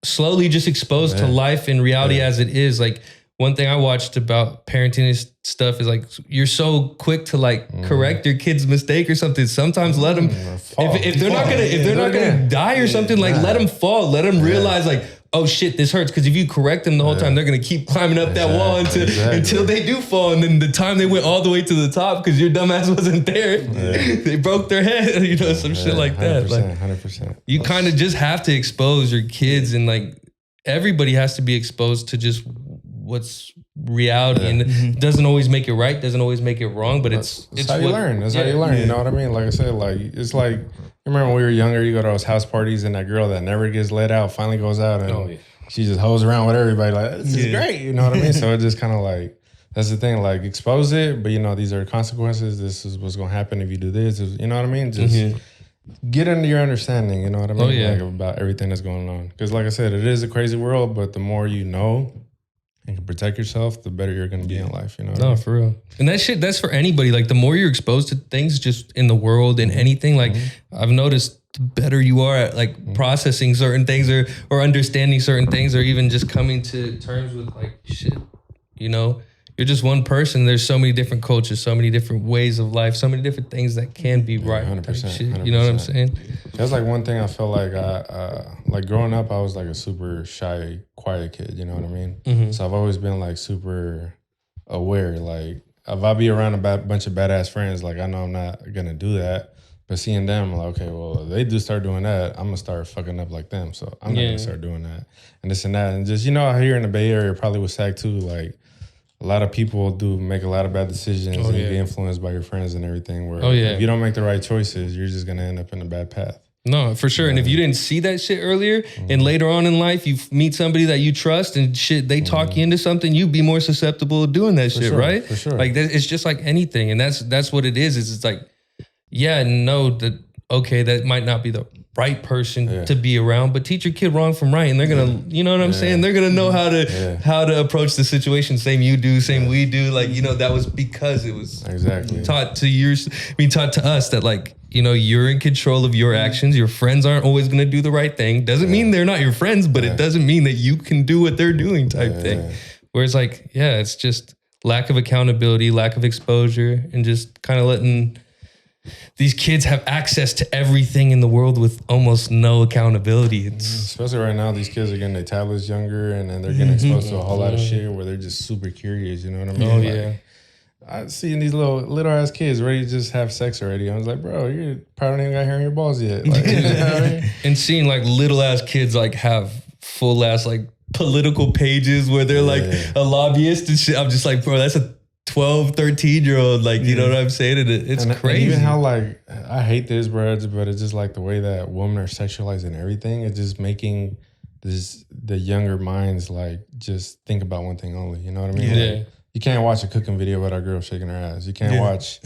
slowly just exposed to life and reality as it is. Like one thing I watched about parenting stuff is like, you're so quick to like correct your kid's mistake or something. Sometimes let them, if they're not gonna die or something, like let them fall, let them realize like, oh shit, this hurts. Because if you correct them the whole time, they're gonna keep climbing up that wall until they do fall. And then the time they went all the way to the top because your dumbass wasn't there, they broke their head, you know, some shit like that. 100%, Like 100%. you kind of just have to expose your kids, and like everybody has to be exposed to just what's reality, and it doesn't always make it right, doesn't always make it wrong, but it's how you learn. That's how you learn. You know what I mean? Like I said, like it's like, you remember when we were younger, you go to those house parties and that girl that never gets let out finally goes out and she just hoes around with everybody like, this is great. You know what I mean? So it just kind of like, that's the thing, like expose it, but you know, these are consequences. This is what's going to happen if you do this. You know what I mean? Just get into your understanding, you know what I mean? Like about everything that's going on. Because like I said, it is a crazy world, but the more you know and can protect yourself, the better you're going to be in life, you know what I mean? For real. And that shit, that's for anybody. Like the more you're exposed to things just in the world and anything, like I've noticed the better you are at like processing certain things or understanding certain things, or even just coming to terms with like shit, you know? You're just one person. There's so many different cultures, so many different ways of life, so many different things that can be right. 100%, Shit, 100%. you know what I'm saying? That's like one thing I felt like like growing up, I was like a super shy, quiet kid, you know what I mean? So I've always been like super aware. Like if I be around a bunch of badass friends, like I know I'm not gonna do that. But seeing them, like, okay, well, if they do start doing that, I'm gonna start fucking up like them. So I'm not gonna start doing that. And this and that. And just, you know, here in the Bay Area, probably with SAC too, like, a lot of people do make a lot of bad decisions and yeah. get influenced by your friends and everything. Where yeah. if you don't make the right choices, you're just gonna end up in a bad path. No, for sure. And if you didn't see that shit earlier and later on in life, you meet somebody that you trust and shit, they talk you into something, you'd be more susceptible to doing that shit, right? For sure. Like it's just like anything. And that's what it is it's like, yeah, no, that, okay, that might not be the right person to be around, but teach your kid wrong from right. And they're going to, you know what I'm saying? They're going to know how to approach the situation. Same you do, same we do. Like, you know, that was because it was taught to us that like, you know, you're in control of your actions. Your friends aren't always going to do the right thing. Doesn't mean they're not your friends, but it doesn't mean that you can do what they're doing type thing. Whereas like, it's just lack of accountability, lack of exposure, and just kind of letting these kids have access to everything in the world with almost no accountability. Especially right now, these kids are getting their tablets younger and then they're getting exposed to a whole lot of shit where they're just super curious, you know what I mean? Oh, like, yeah. I see these little ass kids ready to just have sex already. I was like, bro, you probably don't even got hair on your balls yet. Like, you know what I mean? And seeing like little ass kids like have full ass like political pages where they're like a lobbyist and shit. I'm just like, bro, that's a 12, 13-year-old. Like, you know what I'm saying? And it's crazy. And even how like, I hate this, bro, but it's just like the way that women are sexualizing everything. It's just making the younger minds like just think about one thing only. You know what I mean? Yeah. Like, you can't watch a cooking video without a girl shaking her ass. You can't watch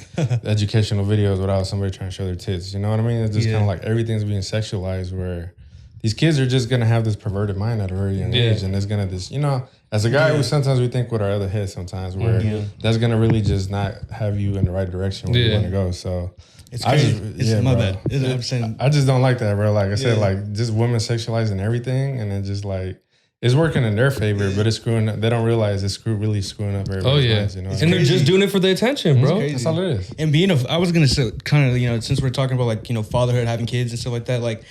educational videos without somebody trying to show their tits. You know what I mean? It's just kind of like everything's being sexualized where these kids are just going to have this perverted mind at a very young age. And it's going to you know, as a guy, sometimes we think with our other head sometimes where that's going to really just not have you in the right direction where you want to go. So it's crazy. My bad. I just don't like that, bro. Like I said, like just women sexualizing everything and then just like, it's working in their favor, but it's screwing up. They don't realize it's really screwing up everybody's minds, you know? And they're just doing it for the attention, bro. That's all it is. And I was going to say, kind of, you know, since we're talking about like, you know, fatherhood, having kids and stuff like that, like,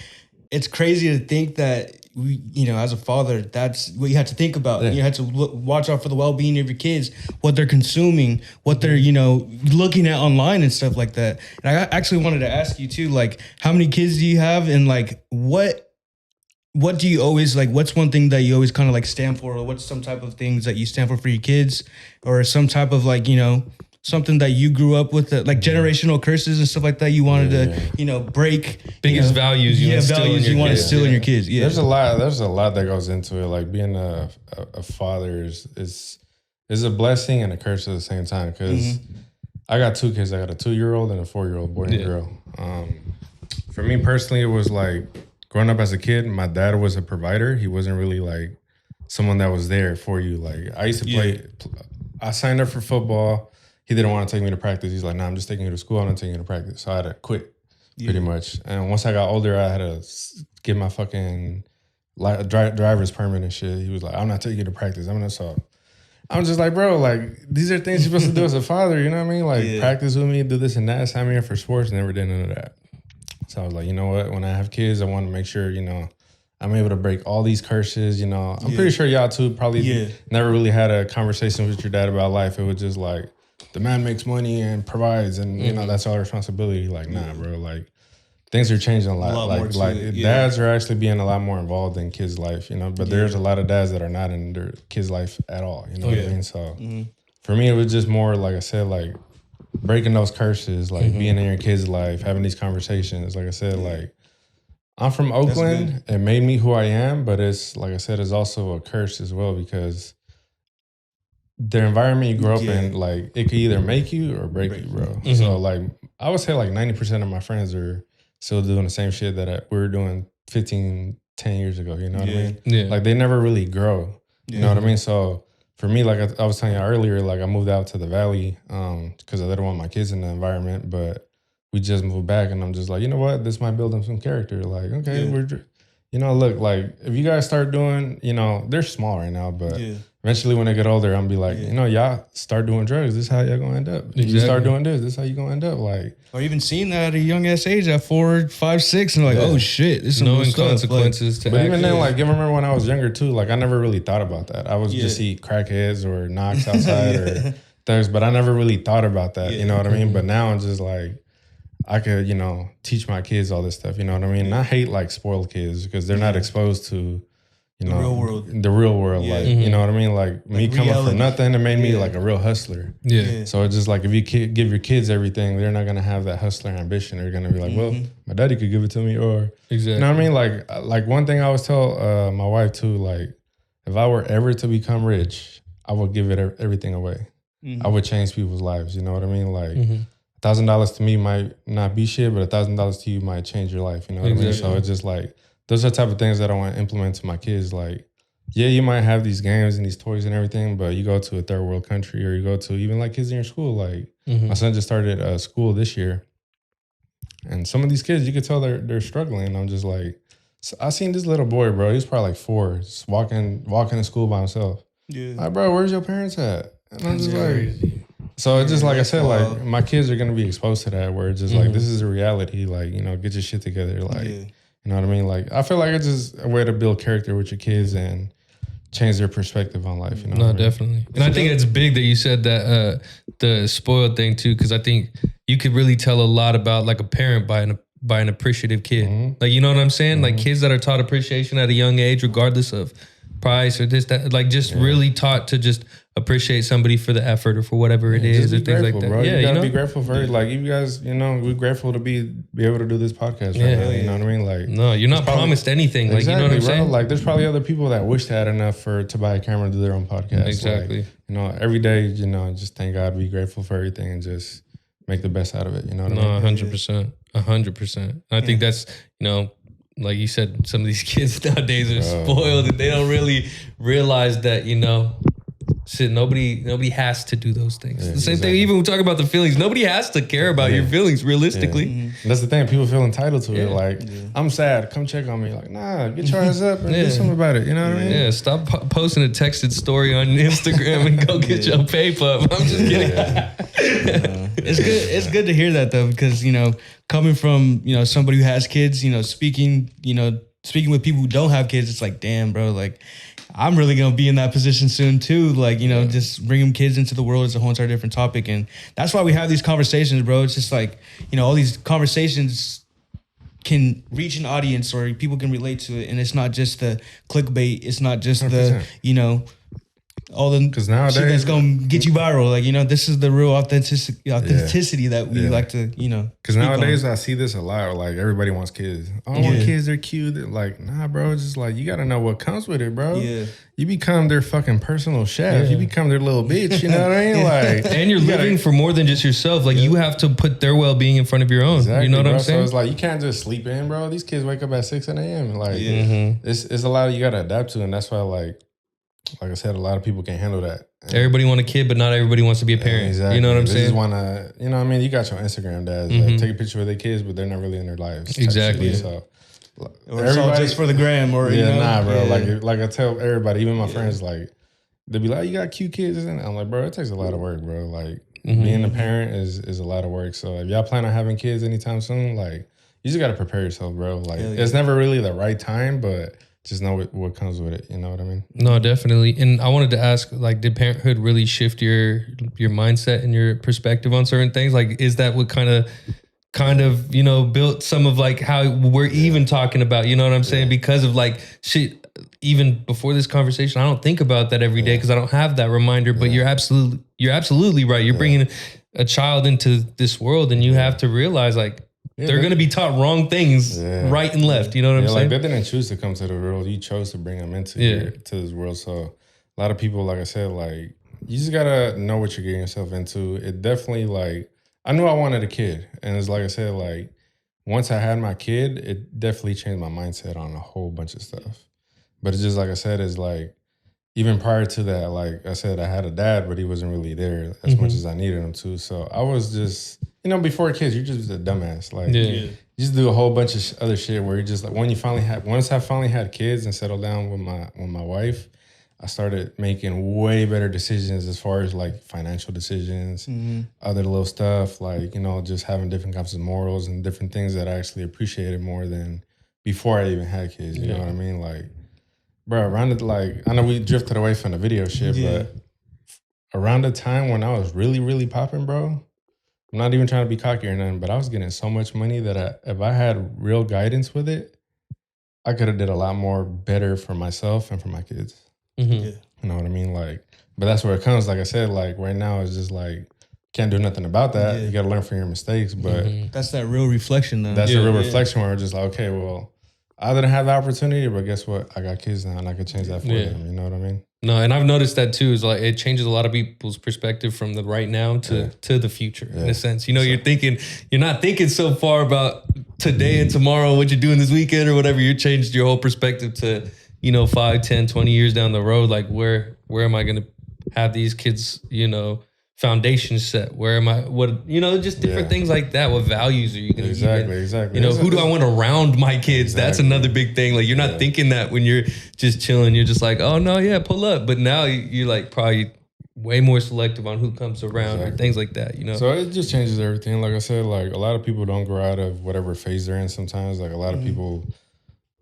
it's crazy to think that we, you know, as a father, that's what you have to think about. You have to watch out for the well-being of your kids, what they're consuming, what they're, you know, looking at online and stuff like that. And I actually wanted to ask you too, like, how many kids do you have and like, what do you always like? What's one thing that you always kind of like stand for, or what's some type of things that you stand for your kids, or some type of like, you know, something that you grew up with, like generational curses and stuff like that you wanted to, you know, break? Biggest values you want to instill in your kids. Yeah, there's a lot that goes into it. Like being a father is a blessing and a curse at the same time. Because I got two kids. I got a 2-year-old and a 4-year-old boy and girl. For me personally, it was like, growing up as a kid, my dad was a provider. He wasn't really like someone that was there for you. Like I used to play, I signed up for football. He didn't want to take me to practice. He's like, nah, I'm just taking you to school. I'm not taking you to practice. So I had to quit pretty much. And once I got older, I had to get my fucking driver's permit and shit. He was like, I'm not taking you to practice. I'm just like, bro, like these are things you're supposed to do as a father. You know what I mean? Like practice with me, do this and that. Sign me up for sports. Never did none of that. So I was like, you know what? When I have kids, I want to make sure, you know, I'm able to break all these curses. You know, I'm pretty sure y'all too probably never really had a conversation with your dad about life. It was just like, the man makes money and provides, and you know that's all responsibility. Like, nah, bro. Like, things are changing a lot. Like dads are actually being a lot more involved in kids' life. You know, but there's a lot of dads that are not in their kids' life at all. You know what I mean? So for me, it was just more like I said, like, breaking those curses, like being in your kid's life, having these conversations. Like I said, like I'm from Oakland. It made me who I am, but it's like I said, it's also a curse as well because the environment you grow up in, like it could either make you or break you, bro. So like I would say like 90% of my friends are still doing the same shit that we were doing 10 years ago. You know what I mean? Yeah. Like they never really grow. You know what I mean? So for me, like I was telling you earlier, like I moved out to the Valley because I didn't want my kids in the environment, but we just moved back and I'm just like, you know what? This might build them some character. Like, okay, you know, look, like if you guys start doing, you know, they're small right now, but eventually when they get older, I'm gonna be like, you know, y'all start doing drugs. This is how y'all gonna end up. Exactly. You start doing this is how you gonna end up. Like, or even seeing that at a young ass age at 4, 5, 6, and like, oh shit, this is knowing consequences to but even then, like, you remember when I was younger too, like I never really thought about that. I was just eat crackheads or knocks outside or things, but I never really thought about that. You know what I mean? But now I'm just like, I could, you know, teach my kids all this stuff. You know what I mean? And I hate like spoiled kids because they're not exposed to, you you the know, real world. Like, you know what I mean? Like me coming reality. from nothing, it made me like a real hustler. Yeah. So it's just like, if you give your kids everything, they're not going to have that hustler ambition. They're going to be like, well, my daddy could give it to me, or, exactly. You know what I mean? Like one thing I always tell my wife too, like, if I were ever to become rich, I would give it everything away. I would change people's lives. You know what I mean? Like, $1,000 to me might not be shit, but $1,000 to you might change your life. You know what I mean? So it's just like, those are the type of things that I want to implement to my kids. Like, yeah, you might have these games and these toys and everything, but you go to a third world country, or you go to even like kids in your school. Like, my son just started school this year, and some of these kids, you could tell they're struggling. I'm just like, so I seen this little boy, bro. He's probably like 4, just walking to school by himself. Yeah. Like, bro, where's your parents at? And I'm just like, so it's just like I said, like, my kids are gonna be exposed to that, where it's just like, this is a reality. Like, you know, get your shit together. Like, you know what I mean? Like, I feel like it's just a way to build character with your kids and change their perspective on life. You know? No, definitely. And I think it's big that you said that the spoiled thing too, because I think you could really tell a lot about like a parent by an appreciative kid. Like, you know what I'm saying? Like kids that are taught appreciation at a young age, regardless of price or this, that, like just really taught to just appreciate somebody for the effort or for whatever it is, or things like that. Bro. Yeah, you gotta be grateful for it. Like, you guys, you know, we're grateful to be able to do this podcast right now. You know what I mean? Like, no, you're not promised anything. Like, you know what I'm saying? Like, there's probably other people that wish they had enough to buy a camera to do their own podcast. Exactly. Like, you know, every day, you know, just thank God, be grateful for everything, and just make the best out of it. You know what I mean? 100%. 100%. I think that's, you know, like you said, some of these kids nowadays are spoiled, and they don't really realize that, you know, shit, nobody has to do those things. The same thing, even when we talk about the feelings, nobody has to care about your feelings realistically. That's the thing, people feel entitled to it. Like, I'm sad, come check on me. Like, nah, get your ass up and do something about it. You know what I mean? Yeah, stop posting a texted story on Instagram and go get your paper up. I'm just kidding. It's good to hear that though, because, you know, coming from, you know, somebody who has kids, you know, speaking with people who don't have kids, it's like, damn, bro, like, I'm really going to be in that position soon too. Like, you know, just bringing kids into the world is a whole entire different topic. And that's why we have these conversations, bro. It's just like, you know, all these conversations can reach an audience, or people can relate to it. And it's not just the clickbait. It's not just 100%. The, you know, all the shit that's going to get you viral. Like, you know, this is the real authenticity that we like to, you know. Because nowadays I see this a lot. Like, everybody wants kids. I want kids, they're cute. They're like, nah, bro. It's just like, you got to know what comes with it, bro. Yeah. You become their fucking personal chef. You become their little bitch. You know what I mean? Like, and you're living for more than just yourself. Like, you have to put their well-being in front of your own. Exactly, you know what bro. I'm saying? So it's like, you can't just sleep in, bro. These kids wake up at 6 a.m. Like, it's a lot you got to adapt to. And that's why, like I said, a lot of people can't handle that. Everybody want a kid, but not everybody wants to be a parent. Exactly. You know what I'm they saying? Just want to, you know what I mean? You got your Instagram dads that take a picture with their kids, but they're not really in their lives. Exactly. So, or it's all just for the gram, or, you know? Nah, bro. Like I tell everybody, even my friends, like, they be like, you got cute kids. And I'm like, bro, it takes a lot of work, bro. Like, being a parent is a lot of work. So if y'all plan on having kids anytime soon, like, you just got to prepare yourself, bro. Like, it's never really the right time, but just know what comes with it. You know what I mean? No, definitely. And I wanted to ask, like, did parenthood really shift your mindset and your perspective on certain things? Like, is that what kind of, you know, built some of like how we're even talking about, you know what I'm saying? Because of like shit, even before this conversation, I don't think about that every day because I don't have that reminder, but you're absolutely right. You're bringing a child into this world, and you have to realize, like, they're going to be taught wrong things right and left. You know what I'm saying? Like, they didn't choose to come to the world. You chose to bring them into to this world. So a lot of people, like I said, like, you just got to know what you're getting yourself into. It definitely, like, I knew I wanted a kid. And it's like I said, like, once I had my kid, it definitely changed my mindset on a whole bunch of stuff. But it's just, like I said, it's like, even prior to that, like I said, I had a dad, but he wasn't really there as much as I needed him to. So I was just, you know, before kids, you're just a dumbass. Like, you just do a whole bunch of other shit where you just like, once I finally had kids and settled down with my wife, I started making way better decisions as far as like financial decisions, other little stuff, like, you know, just having different kinds of morals and different things that I actually appreciated more than before I even had kids. You know what I mean? Like, bro, around the, like, I know we drifted away from the video shit, but around the time when I was really, really popping, bro, I'm not even trying to be cocky or nothing, but I was getting so much money that if I had real guidance with it, I could have did a lot more better for myself and for my kids. Mm-hmm. Yeah. You know what I mean? Like, but that's where it comes. Like I said, like right now it's just like can't do nothing about that. Yeah. You got to learn from your mistakes. But That's that real reflection, though. that's a real reflection where we're just like, okay, well, I didn't have the opportunity, but guess what? I got kids now, and I could change that for them. You know what I mean? No, and I've noticed that too. Is like it changes a lot of people's perspective from the right now to the future in a sense. You know, you're not thinking so far about today and tomorrow, what you're doing this weekend or whatever. You changed your whole perspective to, 5, 10, 20 years down the road. Like where am I going to have these kids, foundation set? Where am I? What, just different things like that. What values are you going to Exactly. Who do I want around my kids? That's another big thing. Like you're not thinking that when you're just chilling. You're just like, oh no, yeah, pull up. But now you're like probably way more selective on who comes around or things like that. So it just changes everything. Like I said, like a lot of people don't grow out of whatever phase they're in. Sometimes, like a lot of people.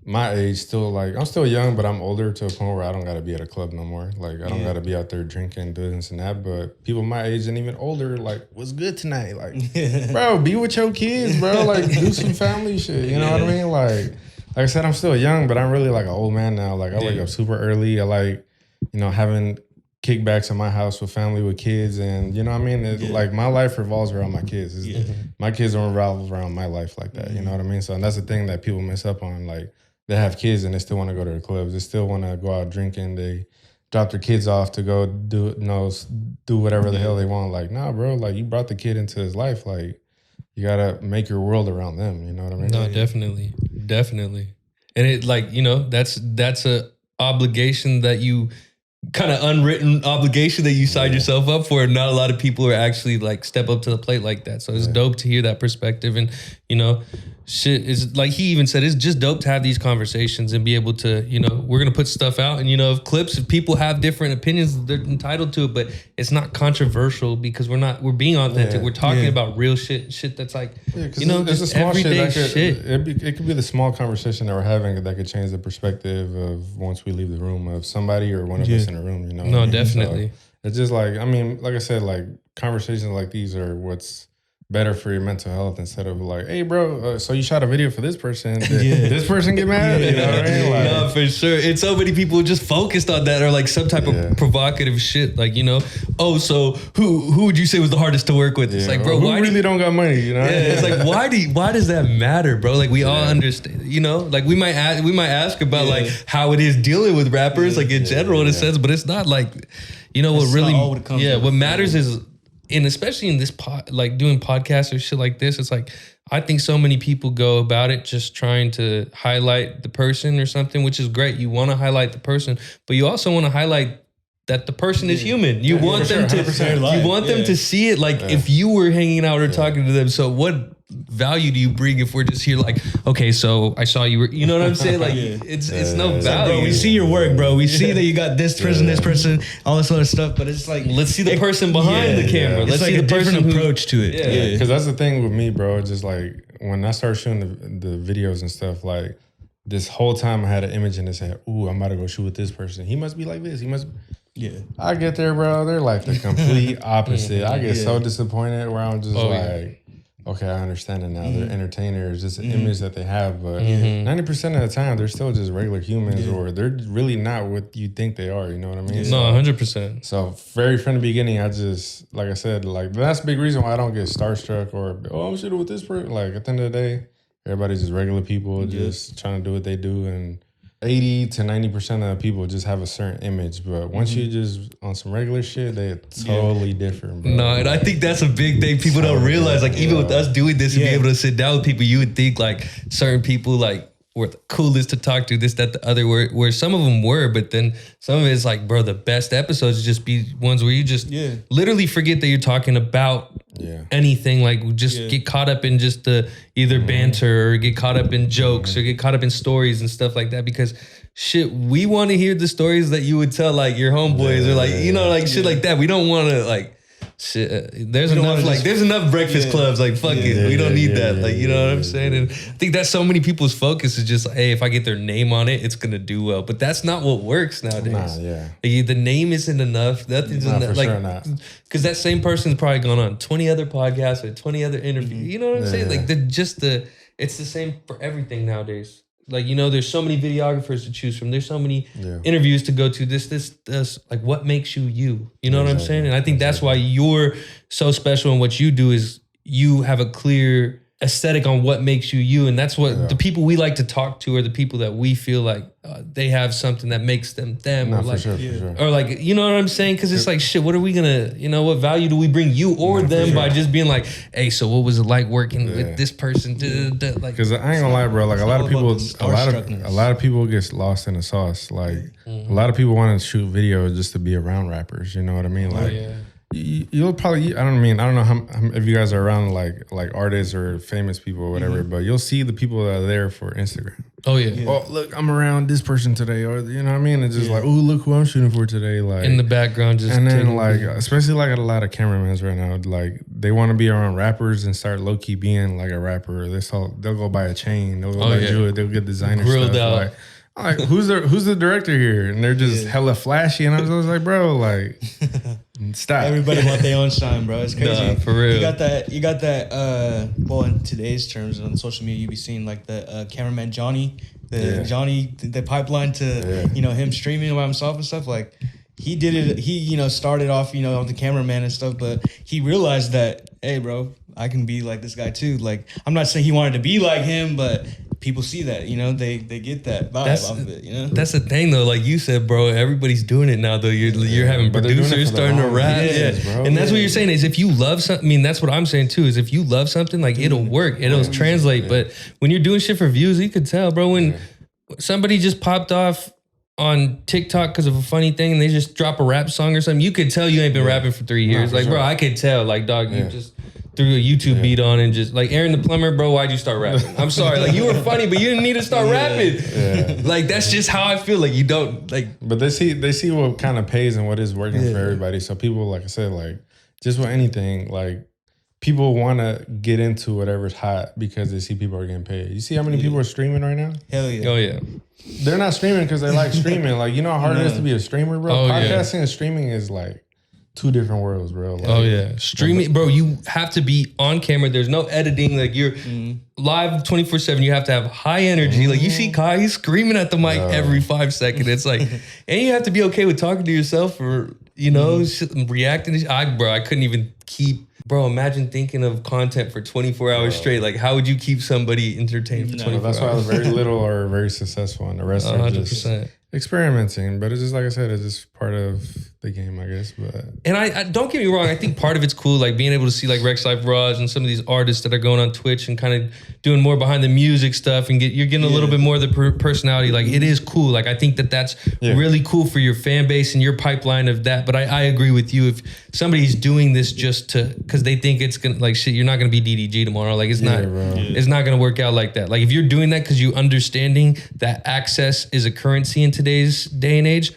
My age still like I'm still young, but I'm older to a point where I don't gotta be at a club no more. Like I don't gotta be out there drinking, doing this and that. But people my age and even older, like, what's good tonight? Like, bro, be with your kids, bro. Like, do some family shit. You know what I mean? Like I said, I'm still young, but I'm really like an old man now. Like I wake up super early. I like, having kickbacks in my house with family, with kids, and you know what I mean? Like my life revolves around my kids. My kids don't revolve around my life like that. You know what I mean? So and that's the thing that people miss up on. Like they have kids and they still want to go to the clubs. They still want to go out drinking. They drop their kids off to go do whatever the hell they want. Like, nah, bro, like you brought the kid into his life. Like you got to make your world around them. You know what I mean? No, definitely. And it like, that's a obligation that you kind of unwritten obligation that you signed yourself up for. Not a lot of people are actually like step up to the plate like that. So it's dope to hear that perspective. And, shit is like he even said, it's just dope to have these conversations and be able to, we're going to put stuff out and, if people have different opinions, they're entitled to it, but it's not controversial because we're being authentic. We're talking about real shit that's like, it's a small everyday shit. It could be the small conversation that we're having that could change the perspective of once we leave the room of somebody or one of us in the room, No, definitely. So it's just like, like I said, like conversations like these are what's better for your mental health instead of like, hey, bro, so you shot a video for this person. Did this person get mad? You know what I mean? Like, no, for sure. And so many people just focused on that or like some type of provocative shit. Like, so who would you say was the hardest to work with? It's like, bro, why really don't got money? It's like, why does that matter, bro? Like we all understand, like we might ask about like how it is dealing with rappers, like in general in a sense, but it's not like, what really, what matters is, and especially in this like doing podcasts or shit like this, it's like, I think so many people go about it just trying to highlight the person or something, which is great. You want to highlight the person, but you also want to highlight that the person is human. You want them to see it. Like if you were hanging out or talking to them. So what value do you bring if we're just here like, okay, so I saw you were, you know what I'm saying? Like it's no value. Like, bro, we see your work, bro. We see that you got this person, all this other stuff, but it's like, let's see the person behind the camera. Let's see like the person approach to it. Yeah. Cause that's the thing with me, bro. It's just like when I started shooting the videos and stuff, like this whole time I had an image in his head. Ooh, I'm about to go shoot with this person. He must be like this. He must. I get there, bro. They're like the complete opposite. I get so disappointed where I'm just okay, I understand it now. They're entertainers, just an image that they have, but 90% of the time they're still just regular humans or they're really not what you think they are, you know what I mean? No, 100%. So very from the beginning, I just, like I said, like that's a big reason why I don't get starstruck or, I'm shooting with this person. Like at the end of the day, everybody's just regular people just trying to do what they do, and 80 to 90% of the people just have a certain image, but once you just on some regular shit, they're totally different, bro. No, and I think that's a big thing people don't realize. Like even with us doing this and be able to sit down with people, you would think like certain people like were the coolest to talk to, this, that, the other, where some of them were, but then some of it's like, bro, the best episodes just be ones where you just literally forget that you're talking about anything, like just get caught up in just the either banter or get caught up in jokes or get caught up in stories and stuff like that, because shit, we want to hear the stories that you would tell like your homeboys or like, like shit like that. We don't want to like, shit, there's enough breakfast clubs, like fuck it, we don't need that, like, you know what I'm saying? And I think that's so many people's focus is just like, hey, if I get their name on it, it's gonna do well, but that's not what works nowadays. Like, the name isn't enough, nothing's enough, like, because that same person's probably gone on 20 other podcasts or 20 other interviews, you know what I'm saying? Like it's the same for everything nowadays. like, you know, there's so many videographers to choose from. There's so many interviews to go to. This. Like, what makes you you? You know what I'm saying? And I think that's why you're so special. And what you do is you have a clear aesthetic on what makes you you. And that's what the people we like to talk to are the people that we feel like they have something that makes them them. No, or like, for sure. Or like, you know what I'm saying? Because it's like, shit, what are we gonna, you know, what value do we bring you or them by just being like, hey, so what was it like working with this person? Like, because I ain't gonna lie, bro. Like a lot of people, a lot of people get lost in the sauce. Like a lot of people want to shoot videos just to be around rappers. You know what I mean? Like you'll probably, I don't know how if you guys are around like artists or famous people or whatever, but you'll see the people that are there for Instagram. Oh yeah. Oh, look, I'm around this person today, or you know what I mean? It's just like, oh, look who I'm shooting for today. Like in the background, just and then like, especially like a lot of cameramans right now, like they want to be around rappers and start low key being like a rapper. They'll go buy a chain, they'll go buy jewelry, they'll get designer grilled stuff. out. Like who's the director here? And they're just hella flashy, and I was like, bro, like stop. Everybody want their own shine, bro. It's crazy. Nah, for real. You got that. Well, in today's terms on social media, you be seeing like the cameraman Johnny, the pipeline to you know him streaming by himself and stuff. Like he did it. He started off on the cameraman and stuff, but he realized that, hey, bro, I can be like this guy too. Like I'm not saying he wanted to be like him, but people see that, they get that vibe off of it, That's the thing though, like you said, bro, everybody's doing it now though. You're having producers starting to rap. And that's what you're saying is if you love something, I mean, that's what I'm saying too, is if you love something, like it'll work, it'll translate. But when you're doing shit for views, you could tell, bro, when somebody just popped off on TikTok because of a funny thing and they just drop a rap song or something, you could tell you ain't been rapping for 3 years. Like, bro, I could tell, like, dog, you just threw a YouTube beat on and just like Aaron the Plumber, bro, why'd you start rapping? I'm sorry, like you were funny, but you didn't need to start rapping. Like that's just how I feel. Like you don't like. But they see what kind of pays and what is working for everybody. So people, like I said, like just with anything, like people want to get into whatever's hot because they see people are getting paid. You see how many people are streaming right now? Hell yeah. Oh yeah. They're not streaming because they like streaming. Like you know how hard it is to be a streamer, bro. Podcasting and streaming is like two different worlds, bro. Like, streaming, bro, you have to be on camera. There's no editing. Like you're live 24/7. You have to have high energy. Like you see Kai, he's screaming at the mic every 5 seconds. It's like, and you have to be okay with talking to yourself or reacting. I couldn't even keep. Bro, imagine thinking of content for 24 hours straight. Like, how would you keep somebody entertained for 24 hours? That's why very little are very successful, and the rest are 100%. Just experimenting. But it's just like I said, it's just part of the game, I guess. But and I don't get me wrong, I think part of it's cool, like being able to see like Rex Life Raj and some of these artists that are going on Twitch and kind of doing more behind the music stuff and you're getting a little bit more of the personality. Like it is cool. Like I think that's really cool for your fan base and your pipeline of that. But I agree with you. If somebody's doing this just because they think it's gonna like shit, you're not gonna be DDG tomorrow. Like it's not gonna work out like that. Like if you're doing that because you understanding that access is a currency in today's day and age,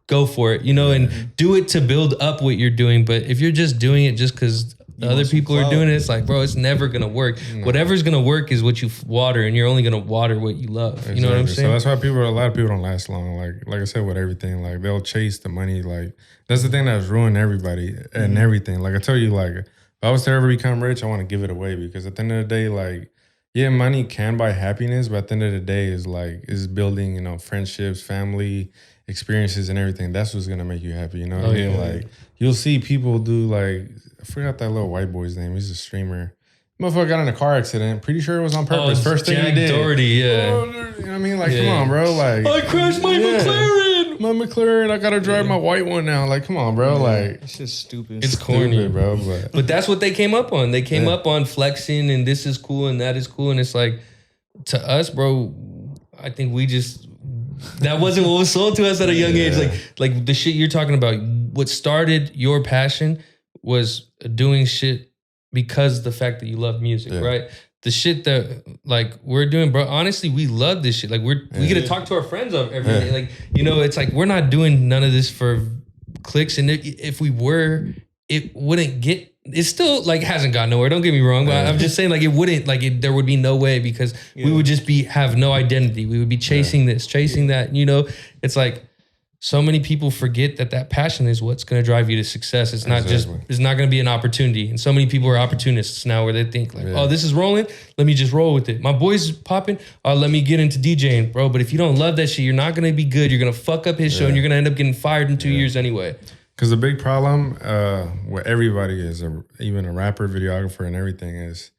go for it, and do it to build up what you're doing. But if you're just doing it just because other people are doing it, it's like, bro, it's never gonna work. Whatever's gonna work is what you water, and you're only gonna water what you love. Exactly. You know what I'm saying? So that's why a lot of people don't last long. Like I said, with everything, like they'll chase the money. Like that's the thing that's ruined everybody and everything. Like I tell you, like if I was to ever become rich, I want to give it away because at the end of the day, like money can buy happiness, but at the end of the day is building, friendships, family, experiences and everything. That's what's gonna make you happy. You know what I mean? Like you'll see people do like, I forgot that little white boy's name. He's a streamer. Motherfucker got in a car accident. Pretty sure it was on purpose. First thing he did. Doherty, you know what I mean? Like, come on, bro. Like I crashed my McLaren. My McLaren. I gotta drive my white one now. Like, come on, bro. Like it's just stupid. It's corny, bro. But that's what they came up on. They came up on flexing and this is cool and that is cool. And it's like, to us, bro, I think that wasn't what was sold to us at a young age. Like the shit you're talking about, what started your passion was doing shit because the fact that you love music, right? The shit that like we're doing, bro, honestly, we love this shit. Like we get to talk to our friends every day. Like, it's like we're not doing none of this for clicks. And if we were, it wouldn't get, it still like hasn't gone nowhere. Don't get me wrong, but I'm just saying like it wouldn't, like there would be no way because we would just have no identity. We would be chasing this, chasing that, It's like, so many people forget that passion is what's going to drive you to success. It's not it's not going to be an opportunity. And so many people are opportunists now where they think like, oh, this is rolling. Let me just roll with it. My boy's popping. Let me get into DJing, bro. But if you don't love that shit, you're not going to be good. You're going to fuck up his show and you're going to end up getting fired in 2 years anyway. Because the big problem with everybody is, even a rapper, videographer, and everything is,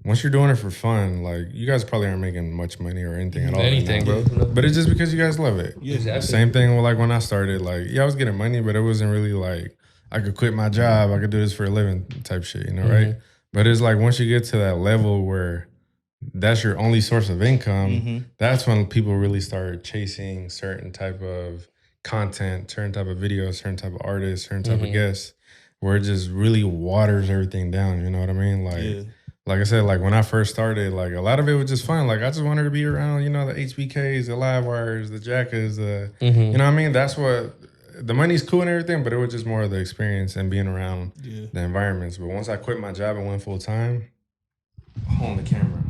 once you're doing it for fun, like, you guys probably aren't making much money or anything at all. Anything, right now, bro. But it's just because you guys love it. Yeah, exactly. Same thing with, like, when I started, like, I was getting money, but it wasn't really like I could quit my job, I could do this for a living type shit, you know, right? But it's like once you get to that level where that's your only source of income, that's when people really start chasing certain type of content, certain type of videos, certain type of artists, certain type of guests, where it just really waters everything down, you know what I mean? Like, like I said, like when I first started, like a lot of it was just fun. Like I just wanted to be around, you know, the HBKs, the Livewires, the Jackas, you know what I mean? That's what, the money's cool and everything, but it was just more of the experience and being around the environments. But once I quit my job and went full time, on the camera.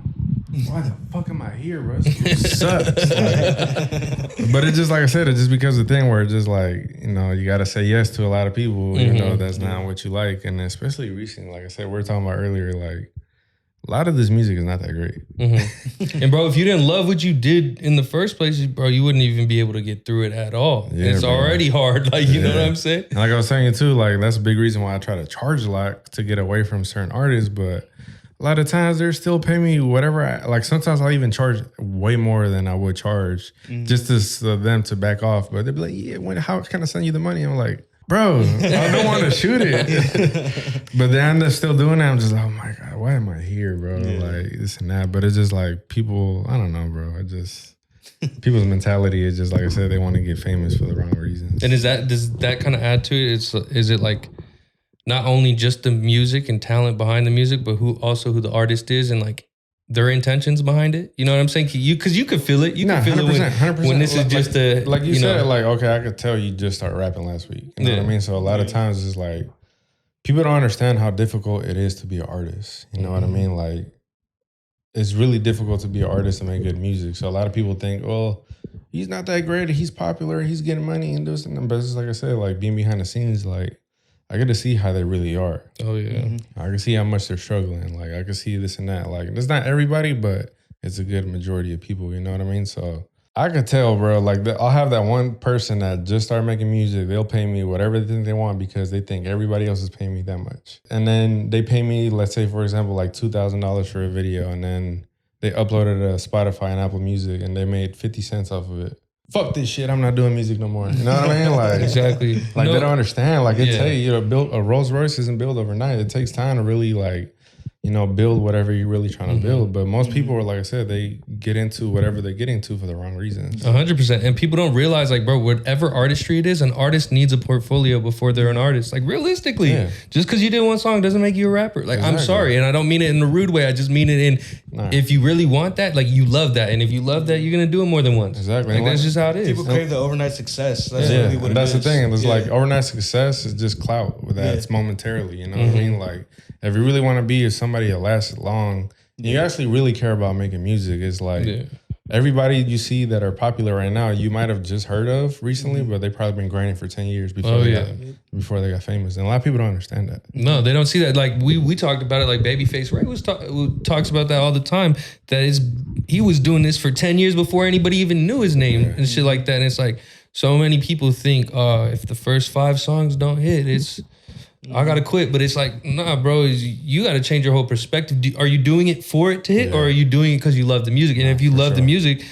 Why the fuck am I here, bro? This sucks. Like, but it's just, like I said, it's just because of the thing where it's just like, you know, you got to say yes to a lot of people, you know, that's not what you like. And especially recently, like I said, we were talking about earlier, like, a lot of this music is not that great. And bro, if you didn't love what you did in the first place, bro, you wouldn't even be able to get through it at all. Yeah, it's already hard. Like, you know what I'm saying? And like I was saying too, like that's a big reason why I try to charge a lot to get away from certain artists. But a lot of times they're still paying me whatever. Like sometimes I'll even charge way more than I would charge just to them to back off. But they'll be like, how can I send you the money? I'm like, bro, I don't want to shoot it. But then I end up still doing that. I'm just like, oh my God, why am I here, bro? Like this and that. But it's just like people, I don't know, bro. It just, people's mentality is just, like I said, they want to get famous for the wrong reasons. And does that kind of add to it? Is it like not only just the music and talent behind the music, but who the artist is and like their intentions behind it? You know what I'm saying? Because you could feel it. You can feel 100%, it when this is just a... Like you said, like, okay, I could tell you just started rapping last week. You know what I mean? So a lot of times it's like, people don't understand how difficult it is to be an artist. You know what I mean? Like, it's really difficult to be an artist and make good music. So a lot of people think, well, he's not that great. He's popular. He's getting money and this and that. But it's just like I said, like being behind the scenes, like, I get to see how they really are. Oh, yeah. I can see how much they're struggling. Like, I can see this and that. Like, it's not everybody, but it's a good majority of people, you know what I mean? So I could tell, bro, like, I'll have that one person that just started making music. They'll pay me whatever they think they want because they think everybody else is paying me that much. And then they pay me, let's say, for example, like $2,000 for a video. And then they uploaded it to Spotify and Apple Music and they made 50 cents off of it. Fuck this shit, I'm not doing music no more. You know what I mean? Like, exactly. Like, they don't understand. Like, it takes, you know, build a Rolls Royce isn't built overnight. It takes time to really, like, you know, build whatever you're really trying to build. But most people are, like I said, they get into whatever they're getting to for the wrong reasons. 100%. And people don't realize, like, bro, whatever artistry it is, an artist needs a portfolio before they're an artist. Like, realistically, just because you did one song doesn't make you a rapper. Like, I'm sorry. And I don't mean it in a rude way. I just mean it in, if you really want that, like, you love that. And if you love that, you're going to do it more than once. Exactly. Like, that's just how it is. People crave the overnight success. That's really what it is. That's the thing. It's like overnight success is just clout. That's momentarily, you know what I mean? Like, if you really want to be somebody that lasts long, you actually really care about making music. It's like everybody you see that are popular right now, you might have just heard of recently, but they probably been grinding for 10 years before they got famous. And a lot of people don't understand that. No, they don't see that. Like we talked about it, like Babyface Ray talks about that all the time. He was doing this for 10 years before anybody even knew his name and shit like that. And it's like so many people think, if the first 5 songs don't hit, it's I gotta quit. But it's like, nah, bro, you gotta change your whole perspective. Are you doing it for it to hit, or are you doing it because you love the music? And if you love the music,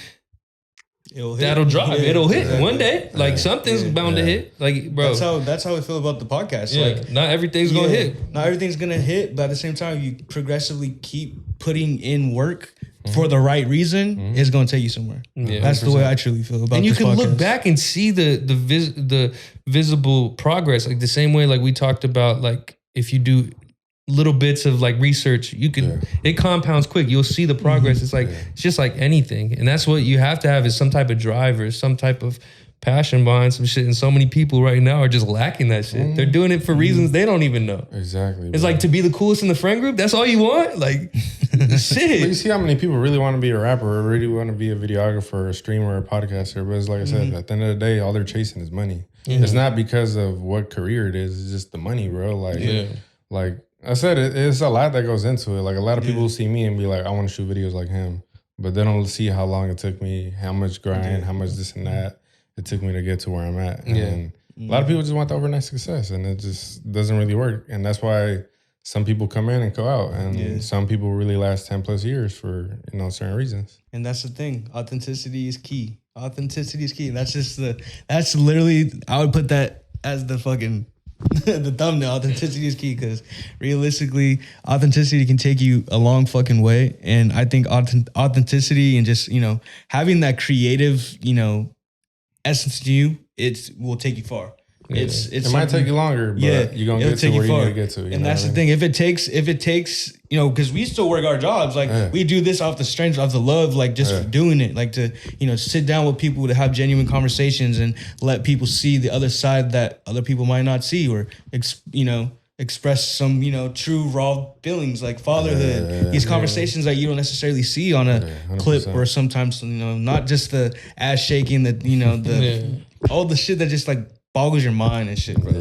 that'll drive. It'll hit one day. Like something's bound to hit. Like, bro, that's how I feel about the podcast. Like, not everything's gonna hit. Not everything's gonna hit, but at the same time, you progressively keep putting in work for the right reason, it's going to take you somewhere. Yeah, that's 100%. The way I truly feel about it. And you this can podcast. Look back and see the visible progress, like the same way like we talked about, like if you do little bits of like research, you can it compounds quick. You'll see the progress. It's like it's just like anything, and that's what you have to have is some type of drive or some type of passion behind some shit. And so many people right now are just lacking that shit. They're doing it for reasons they don't even know. Exactly. It's like to be the coolest in the friend group. That's all you want. Like But you see how many people really want to be a rapper or really want to be a videographer, a streamer, a podcaster. But it's like I said, at the end of the day, all they're chasing is money. It's not because of what career it is. It's just the money, bro. Like I said, it's a lot that goes into it. Like a lot of people see me and be like, I want to shoot videos like him. But they don't see how long it took me, how much grind, how much this and that it took me to get to where I'm at. And a lot of people just want the overnight success, and it just doesn't really work. And that's why some people come in and go out, and some people really last 10 plus years for, certain reasons. And that's the thing. Authenticity is key. Authenticity is key. And that's literally, I would put that as the fucking, the thumbnail. Authenticity is key, because realistically, authenticity can take you a long fucking way. And I think authenticity and just, having that creative, essence to you, it will take you far. It might take you longer, but you're gonna get to where you need to get to. And that's the thing. If it takes, because we still work our jobs. Like we do this off the strength of the love, like just doing it, like to, sit down with people to have genuine conversations and let people see the other side that other people might not see, or express some, true raw feelings like fatherhood. These conversations that you don't necessarily see on a clip, or sometimes, not just the ass shaking, that, all the shit that just like boggles your mind and shit, bro.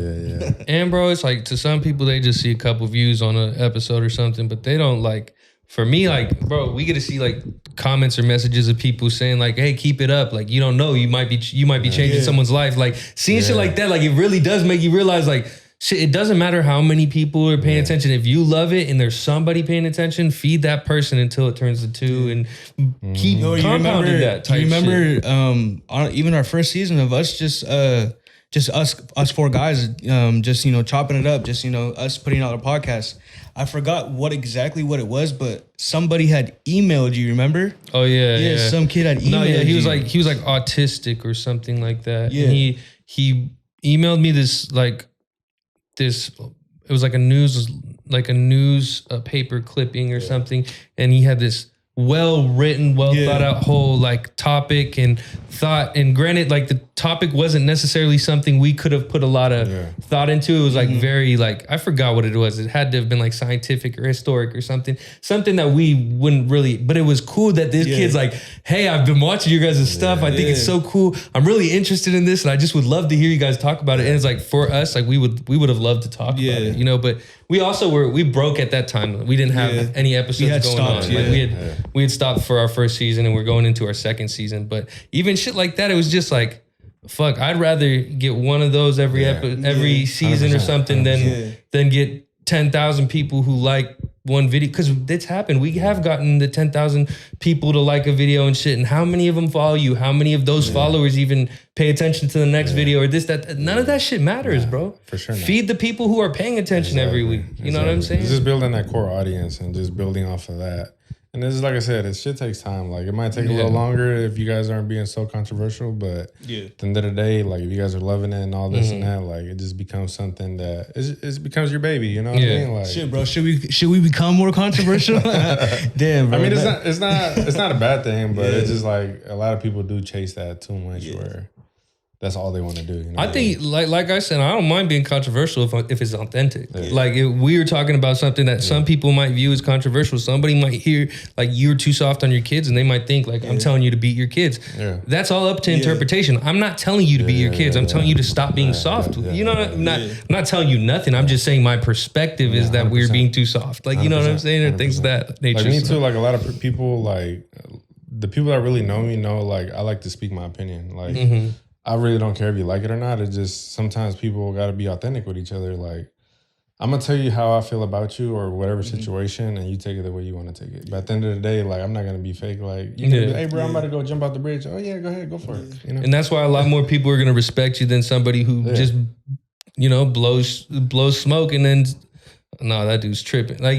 And bro, it's like, to some people, they just see a couple views on an episode or something, but they don't like, for me, like, bro, we get to see like comments or messages of people saying like, hey, keep it up. Like, you don't know, you might be changing someone's life. Like seeing shit like that, like it really does make you realize like, shit, it doesn't matter how many people are paying attention. If you love it and there's somebody paying attention, feed that person until it turns to 2 and keep compounding that type shit. You remember even our first season of us just us 4 guys, chopping it up, us putting out a podcast. I forgot what it was, but somebody had emailed you, remember? Oh yeah. Some kid had emailed you. No, yeah, he was like autistic or something like that. Yeah. And he emailed me this, it was like a news paper clipping or something, and he had this well written, thought out whole like topic and thought. And granted, like the topic wasn't necessarily something we could have put a lot of thought into. It was like very like, I forgot what it was. It had to have been like scientific or historic or something that we wouldn't really, but it was cool that this kid's like, hey, I've been watching you guys' stuff. I think it's so cool. I'm really interested in this, and I just would love to hear you guys talk about it. And it's like, for us, like we would have loved to talk about it, but we also we broke at that time. We didn't have any episodes going on. Like we had stopped for our first season, and we're going into our second season. But even shit like that, it was just like, fuck, I'd rather get one of those every season or something than get 10,000 people who like one video, because it's happened. We have gotten the 10,000 people to like a video and shit, and how many of them follow you? How many of those followers even pay attention to the next video or this, that? None of that shit matters, bro. For sure not. Feed the people who are paying attention every week. You know what I'm saying? It's just building that core audience and just building off of that. And this is, like I said, it shit takes time. Like, it might take a little longer if you guys aren't being so controversial, but at the end of the day, like, if you guys are loving it and all this and that, like, it just becomes something that it becomes your baby. You know what I mean? Like, shit, bro. Should we become more controversial? Damn, bro. I mean, it's not a bad thing, but it's just like a lot of people do chase that too much, where that's all they want to do. You know I think, like I said, I don't mind being controversial if it's authentic. Like, if we were talking about something that some people might view as controversial, somebody might hear like you're too soft on your kids, and they might think like I'm telling you to beat your kids. That's all up to interpretation. I'm not telling you to beat your kids. I'm telling you to stop being soft. You know, I'm not telling you nothing. I'm just saying my perspective is that we're being too soft. Like, you know what I'm saying, or things of that nature. Like me too. Like a lot of people, like the people that really know me know, like I like to speak my opinion. Like. I really don't care if you like it or not. It's just sometimes people got to be authentic with each other. Like, I'm going to tell you how I feel about you or whatever situation, and you take it the way you want to take it. But at the end of the day, like, I'm not going to be fake. Like, you can be, hey, bro, I'm about to go jump out the bridge. Oh, yeah, go ahead. Go for it. You know? And that's why a lot more people are going to respect you than somebody who just, blows smoke and then, no, that dude's tripping. Like,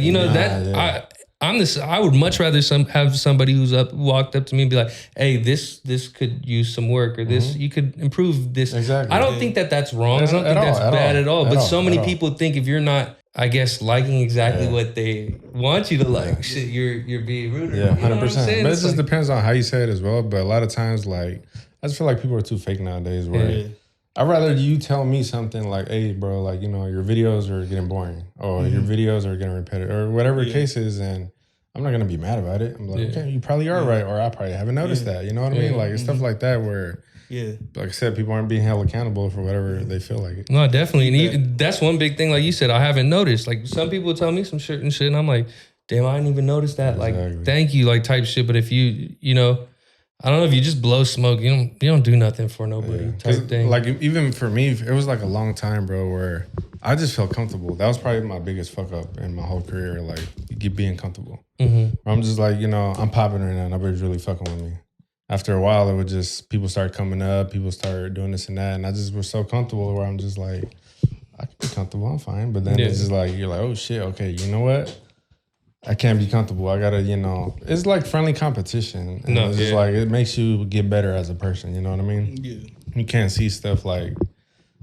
I would much rather have somebody who's walked up to me and be like, hey, this could use some work, or this, you could improve this. Exactly. I don't think that that's wrong. I don't think that's bad at all. But so many people think if you're not, I guess, liking exactly what they want you to like, shit, you're being rude. Yeah, 100%. But it just depends on how you say it as well. But a lot of times, like, I just feel like people are too fake nowadays, where I'd rather you tell me something like, hey, bro, like, your videos are getting boring, or your videos are getting repetitive, or whatever the case is, and I'm not gonna be mad about it. I'm like, okay, you probably are right, or I probably haven't noticed that. You know what I mean? Like it's stuff like that where, like I said, people aren't being held accountable for whatever they feel like it. No, definitely, and even, that's one big thing. Like you said, I haven't noticed. Like some people tell me some certain shit, and I'm like, damn, I didn't even notice that. Exactly. Like, thank you, like type shit. But if you know, I don't know, if you just blow smoke, you don't do nothing for nobody type thing. Like even for me, it was like a long time, bro, where I just felt comfortable. That was probably my biggest fuck up in my whole career, like being comfortable. I'm just like, I'm popping right now. Nobody's really fucking with me. After a while, it would just, people start coming up, people start doing this and that, and I just was so comfortable where I'm just like, I can be comfortable, I'm fine. But then it's just like, you're like, oh shit, okay, you know what? I can't be comfortable. I gotta, it's like friendly competition. And it's just like, it makes you get better as a person, you know what I mean? Yeah. You can't see stuff like,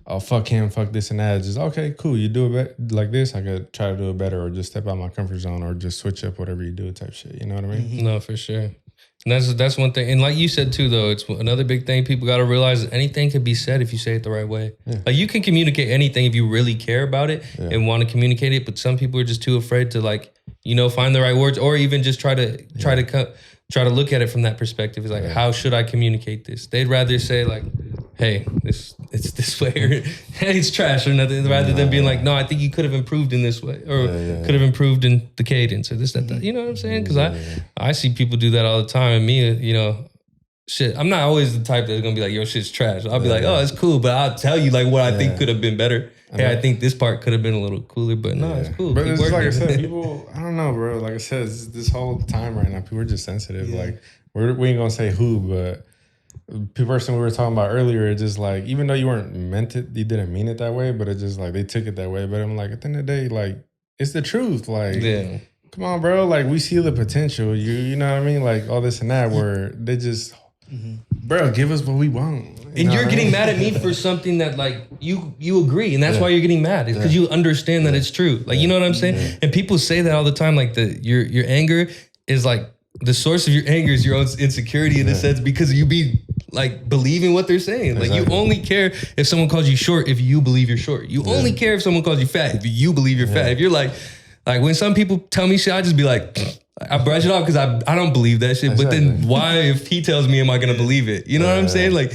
oh, fuck him, fuck this and that. It's just, okay, cool, you do it like this, I could try to do it better, or just step out my comfort zone, or just switch up whatever you do type shit, you know what I mean? No, for sure. And that's one thing. And like you said too, though, it's another big thing people got to realize is anything can be said if you say it the right way. Yeah. Like you can communicate anything if you really care about it and want to communicate it. But some people are just too afraid to find the right words, or even just try to look at it from that perspective. It's like, how should I communicate this? They'd rather say like, hey, it's this way, or hey, it's trash or nothing, rather than being like, no, I think you could have improved in this way, or could have improved in the cadence, or this, that. You know what I'm saying? Because I see people do that all the time, and me, shit, I'm not always the type that's gonna be like, yo, shit's trash. I'll be like, oh, it's cool, but I'll tell you like what I think could have been better. Hey, I think this part could have been a little cooler, but no, it's cool. But it's like I said, people, I don't know, bro. Like I said, this whole time right now, people are just sensitive. Like we ain't gonna say who, but the person we were talking about earlier, it's just like, even though you didn't mean it that way, but it's just like they took it that way. But I'm like, at the end of the day, like it's the truth. Like, come on, bro. Like we see the potential. You know what I mean? Like all this and that, where they just, bro, give us what we want. And you're getting mad at me for something that like you agree, and that's why you're getting mad. It's because you understand that it's true. Like you know what I'm saying? And people say that all the time. Like your anger is like the source of your anger is your own insecurity in a sense, because you be like believing what they're saying. Like you only care if someone calls you short if you believe you're short. You only care if someone calls you fat if you believe you're fat. If you're like when some people tell me shit, I just be like, I brush it off because I don't believe that shit. But then why, if he tells me, am I gonna believe it? You know what I'm saying? Like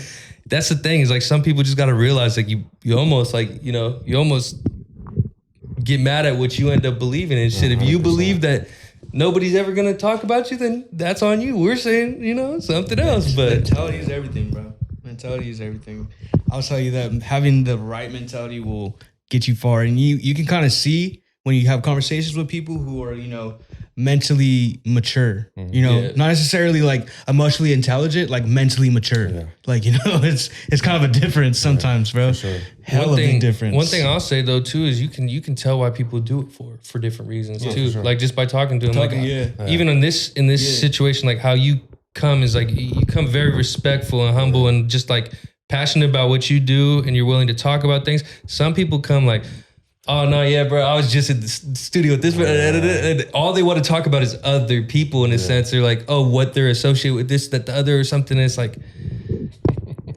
that's the thing, is like some people just gotta realize like you almost like, you almost get mad at what you end up believing and shit. 100%. If you believe that nobody's ever gonna talk about you, then that's on you. We're saying, something else. But mentality is everything, bro. Mentality is everything. I'll tell you that having the right mentality will get you far. And you can kind of see when you have conversations with people who are, mentally mature, not necessarily like emotionally intelligent, like mentally mature. Yeah. Like, it's kind of a difference sometimes, bro. Sure. Hell of a difference. One thing I'll say though too is you can tell why people do it for different reasons too. Sure. Like just by talking to them. Even in this situation, like how you come is like you come very respectful and humble and just like passionate about what you do, and you're willing to talk about things. Some people come like, oh no, yeah, bro, I was just in the studio with this, and all they want to talk about is other people in a sense. They're like, oh, what they're associated with this, that, the other, or something. It's like,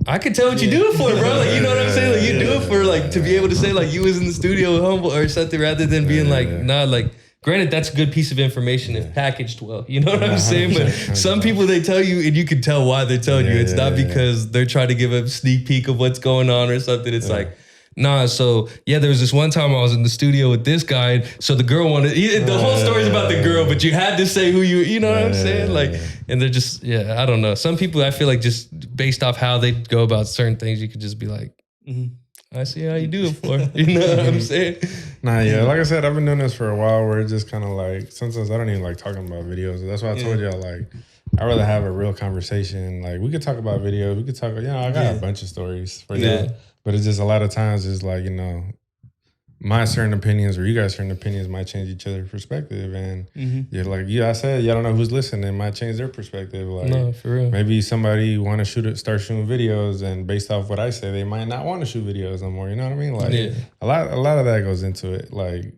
I could tell what you do it for, bro. Like, you know what I'm saying? Like, you do it for like to be able to say like you was in the studio humble or something, rather than being like, nah, like. Granted, that's a good piece of information if packaged well. You know what I'm saying? But some people, they tell you, and you can tell why they're telling you. It's not because they're trying to give a sneak peek of what's going on or something. It's like, nah, so there was this one time I was in the studio with this guy, and so the girl wanted, the whole story's about the girl, but you had to say who you know what I'm saying? Like, and they're just, I don't know. Some people, I feel like just based off how they go about certain things, you could just be like, I see how you do it for. You know what I'm saying? Nah, like I said, I've been doing this for a while where it's just kind of like, sometimes I don't even like talking about videos. That's why I told y'all, like, I'd rather have a real conversation. Like, we could talk about videos. We could talk, I got a bunch of stories for y'all. But it's just a lot of times it's like, my certain opinions or you guys' certain opinions might change each other's perspective. And you're like, I said, y'all don't know who's listening. It might change their perspective. Like, no, for real. Maybe somebody want to start shooting videos, and based off what I say, they might not want to shoot videos no more. You know what I mean? Like, a lot of that goes into it. Like,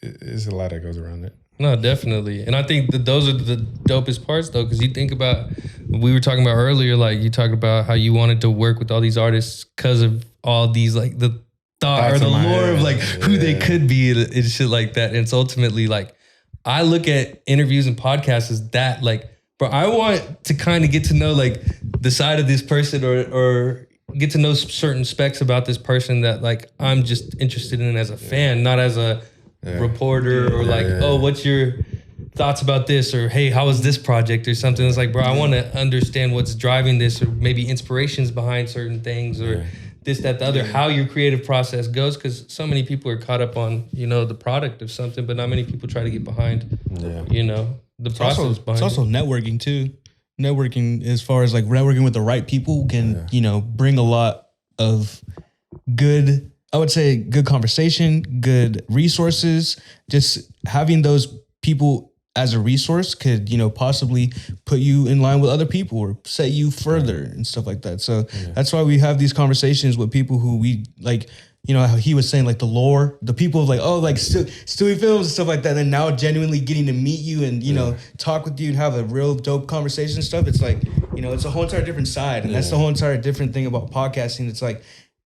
it's a lot that goes around it. No, definitely. And I think that those are the dopest parts, though, because you think about, we were talking about earlier, like you talked about how you wanted to work with all these artists because of all these, like the thought or the lore of like who they could be and shit like that. And it's ultimately like I look at interviews and podcasts as that, like, bro, I want to kind of get to know like the side of this person or get to know certain specs about this person that like I'm just interested in as a fan, not as a reporter or oh, what's your thoughts about this, or hey, how was this project or something. It's like, bro, I want to understand what's driving this, or maybe inspirations behind certain things, or this, that, the other, how your creative process goes, because so many people are caught up on, you know, the product of something, but not many people try to get behind, you know, the process behind it. It's also networking too. Networking, as far as like networking with the right people, can, you know, bring a lot of good, I would say, good conversation, good resources. Just having those people as a resource could, you know, possibly put you in line with other people or set you further and stuff like that. So that's why we have these conversations with people who we like, you know, how he was saying, like the lore, the people of like, oh, like Stewy Films and stuff like that. And now genuinely getting to meet you and, you know, talk with you and have a real dope conversation and stuff. It's like, you know, it's a whole entire different side. And that's the whole entire different thing about podcasting. It's like,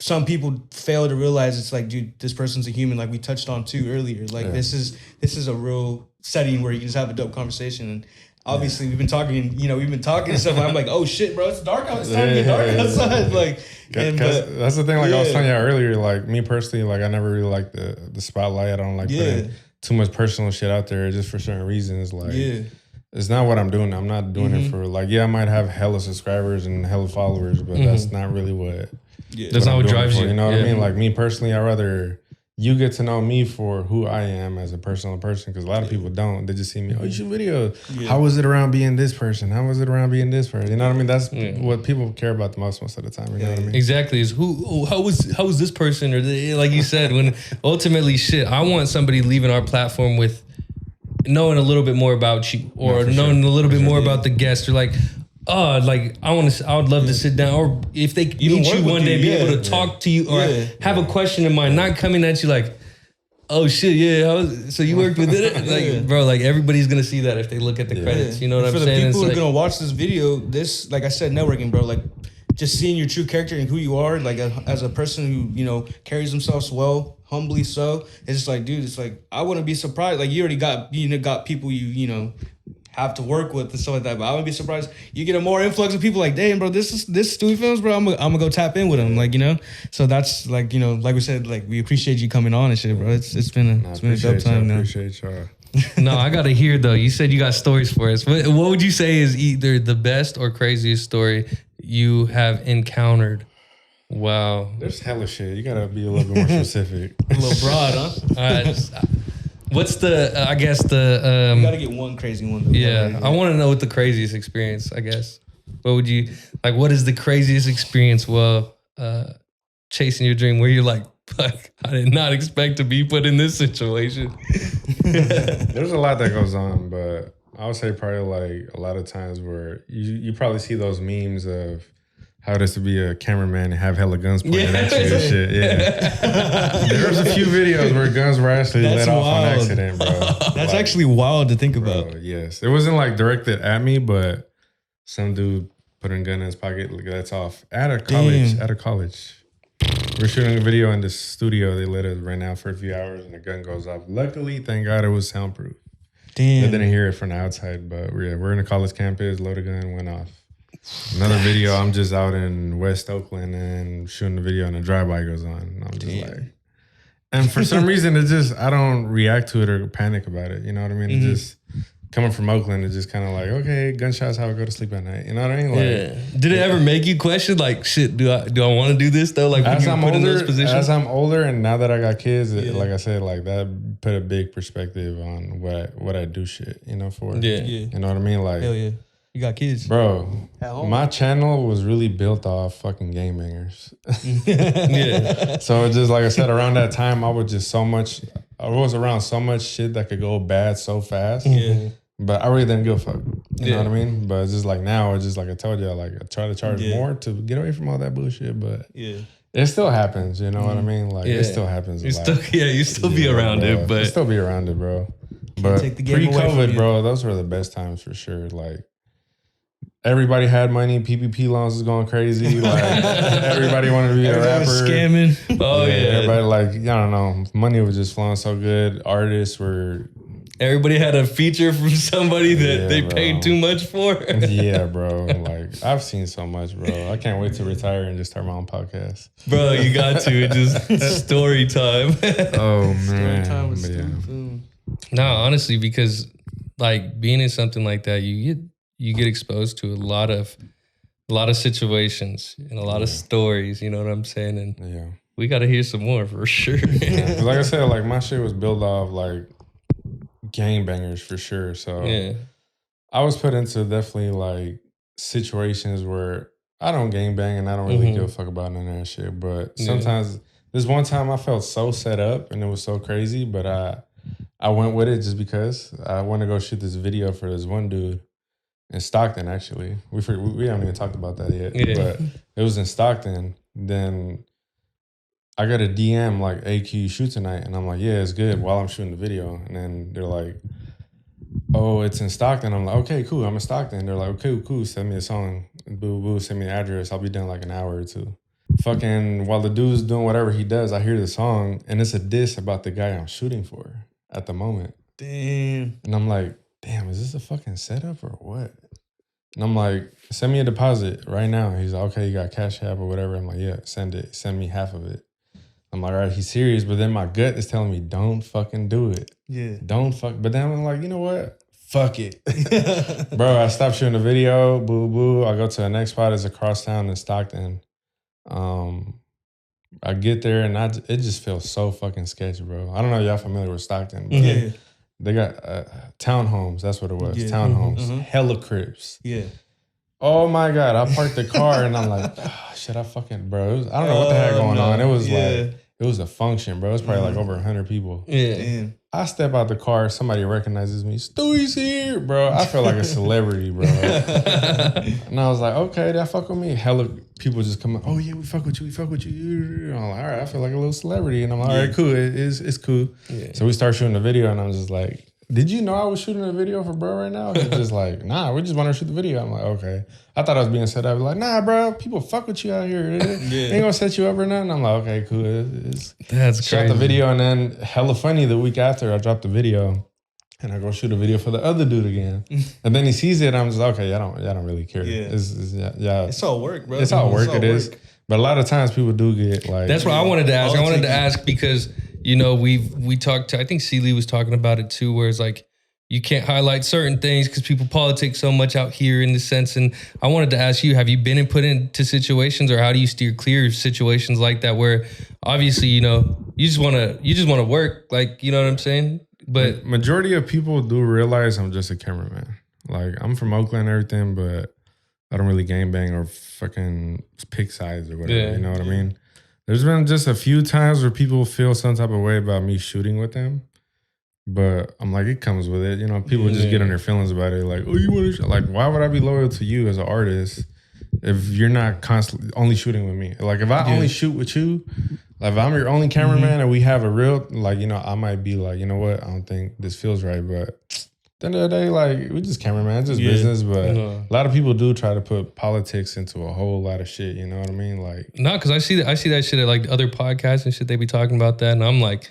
some people fail to realize it's like, dude, this person's a human, like we touched on too earlier. Like this is a real setting where you can just have a dope conversation. And obviously we've been talking and stuff. I'm like, oh shit, bro, it's dark out. It's time to get dark outside. Like, that's the thing. Like I was telling you earlier, like me personally, like I never really like the spotlight. I don't like putting too much personal shit out there just for certain reasons. Like, it's not what I'm doing. I'm not doing it for like, I might have hella subscribers and hella followers, but that's not really what. That's not what drives you. You know what I mean? Like me personally, I'd rather you get to know me for who I am as a personal person, because a lot of people don't. They just see me, oh, you shoot video. How was it around being this person? How was it around being this person? You know what I mean? That's what people care about the most of the time. You know what I mean? Exactly. Is how was this person? Or like you said, when ultimately I want somebody leaving our platform with knowing a little bit more about you, or knowing a little bit more about the guest, or like, oh, like I would love to sit down, or if they meet you one day, be able to talk to you, or have a question in mind, not coming at you like, oh shit, so you worked with it, like bro, like everybody's gonna see that if they look at the credits. You know what I'm saying? For the people who are like, gonna watch this video, this, like I said, networking, bro, like just seeing your true character and who you are, like as a person who, you know, carries themselves well, humbly so. It's just like, dude, it's like I wouldn't be surprised. Like you already got people you know have to work with and stuff like that. But I wouldn't be surprised you get a more influx of people like, damn, bro, this Stewy Films, bro. I'm gonna go tap in with them, like, you know. So that's like, you know, like we said, like we appreciate you coming on and shit, bro. It's been a dope time now. Appreciate y'all. No, I gotta hear though. You said you got stories for us. What would you say is either the best or craziest story you have encountered? Wow, there's hella shit. You gotta be a little bit more specific. A little broad, huh? All right. What's the, I guess the... you gotta get one crazy one. Though. Yeah, I want to know what the craziest experience, I guess. What would you, like, what is the craziest experience while chasing your dream where you're like, fuck, I did not expect to be put in this situation? There's a lot that goes on, but I would say probably like a lot of times where you probably see those memes of how it is to be a cameraman and have hella guns pointed at you and shit. Yeah. There was a few videos where guns were actually let off on accident, bro. That's like, actually wild to think about. Bro, yes. It wasn't like directed at me, but some dude put a gun in his pocket. Like, that's off. At a college. We're shooting a video in the studio. They let us rent out for a few hours and the gun goes off. Luckily, thank God it was soundproof. Damn. I didn't hear it from the outside, but we're in a college campus, loaded gun, went off. Another video, I'm just out in West Oakland and shooting the video and a drive-by goes on. And I'm just like, and for some reason, it just, I don't react to it or panic about it. You know what I mean? It just, coming from Oakland, it's just kind of like, okay, gunshots, how I go to sleep at night. You know what I mean? Like, Did it ever make you question, like, shit, do I want to do this though? Like, when as you I'm put older, in those positions? as I'm older, and now that I got kids, like I said, like that put a big perspective on what I do shit, you know, for. Yeah. You know what I mean? Like, Hell yeah. You got kids. Bro, my channel was really built off fucking game bangers. So just like I said, around that time, I was around so much shit that could go bad so fast. Yeah. But I really didn't give a fuck. You know what I mean? But it's just like now, it's just like I told you, like I try to charge more to get away from all that bullshit. But it still happens. You know what I mean? Like it still happens. You still be around it, but you still be around it, bro. But pre-COVID, bro, those were the best times for sure. Like, everybody had money. PPP loans was going crazy. Like everybody wanted to be a rapper. Scamming. Oh yeah. Everybody like, I don't know. Money was just flowing so good. Artists were Everybody had a feature from somebody that they paid too much for. Yeah, bro. Like, I've seen so much, bro. I can't wait to retire and just start my own podcast. Bro, you got to. It just story time. Oh, man. Story time with Stewy Films. No, honestly, because like being in something like that, you get exposed to a lot of situations and a lot of stories. You know what I'm saying? And we got to hear some more for sure. Yeah, 'cause like I said, like my shit was built off like gangbangers for sure. So I was put into definitely like situations where I don't gangbang and I don't really give a fuck about none of that shit. But sometimes this one time I felt so set up and it was so crazy, but I went with it just because I want to go shoot this video for this one dude in Stockton. Actually, we haven't even talked about that yet, but it was in Stockton. Then I got a DM like, "Hey, can you shoot tonight?" And I'm like, "Yeah, it's good." While I'm shooting the video, and then they're like, "Oh, it's in Stockton." I'm like, "Okay, cool. I'm in Stockton." They're like, "Okay, cool. Send me a song. Boo, boo. Send me the address. I'll be done in like an hour or two." Fucking while the dude's doing whatever he does, I hear the song, and it's a diss about the guy I'm shooting for at the moment. Damn. And I'm like, "Damn, is this a fucking setup or what?" And I'm like, "Send me a deposit right now." He's like, "Okay, you got Cash App or whatever." I'm like, "Yeah, send it. Send me half of it." I'm like, all right, he's serious. But then my gut is telling me, don't fucking do it. Yeah. Don't fuck. But then I'm like, you know what? Fuck it. Bro, I stopped shooting the video. Boo, boo. I go to the next spot. It's across town in Stockton. I get there and it just feels so fucking sketchy, bro. I don't know if y'all familiar with Stockton. But they got townhomes. That's what it was. Townhomes. Hella cribs. Yeah. Oh my God. I parked the car and I'm like, shit, I fucking, bro. I don't know what the heck going on. It was like, it was a function, bro. It was probably like over 100 people. Yeah. Damn. I step out the car, somebody recognizes me. Stewie's here, bro. I feel like a celebrity, bro. And I was like, okay, that fuck with me. Hella people just come up, oh yeah, we fuck with you, we fuck with you. I'm like, all right, I feel like a little celebrity. And I'm like, all right, cool, it's cool. Yeah. So we start shooting the video and I'm just like, did you know I was shooting a video for bro right now? He's just like, nah, we just want to shoot the video. I'm like, okay. I thought I was being set up. Like, nah, bro, people fuck with you out here. They ain't gonna set you up or nothing. I'm like, okay, cool. That's shot crazy. the video and then hella funny the week after I dropped the video and I go shoot a video for the other dude again. And then he sees it and I'm just like, okay, y'all don't really care. Yeah. It's all work, bro. It's all work, it is. But a lot of times people do get like. That's what I wanted to ask. I wanted to ask because, you know, we talked to, I think C-Lee was talking about it too, where it's like, you can't highlight certain things because people politic so much out here in the sense. And I wanted to ask you, have you been put into situations or how do you steer clear of situations like that where obviously, you know, you just want to work, like, you know what I'm saying? But majority of people do realize I'm just a cameraman. Like I'm from Oakland and everything, but I don't really gangbang or fucking pick sides or whatever. You know what I mean? There's been just a few times where people feel some type of way about me shooting with them. But I'm like, it comes with it. You know, people just get on their feelings about it. Like, oh, you want to like, why would I be loyal to you as an artist if you're not constantly only shooting with me? Like, if I only shoot with you, like if I'm your only cameraman and we have a real, like, you know, I might be like, you know what, I don't think this feels right. But at the end of the day, like, we just cameraman, it's just business. But a lot of people do try to put politics into a whole lot of shit. You know what I mean? Like, no, because I see that shit at like other podcasts and shit. They be talking about that, and I'm like,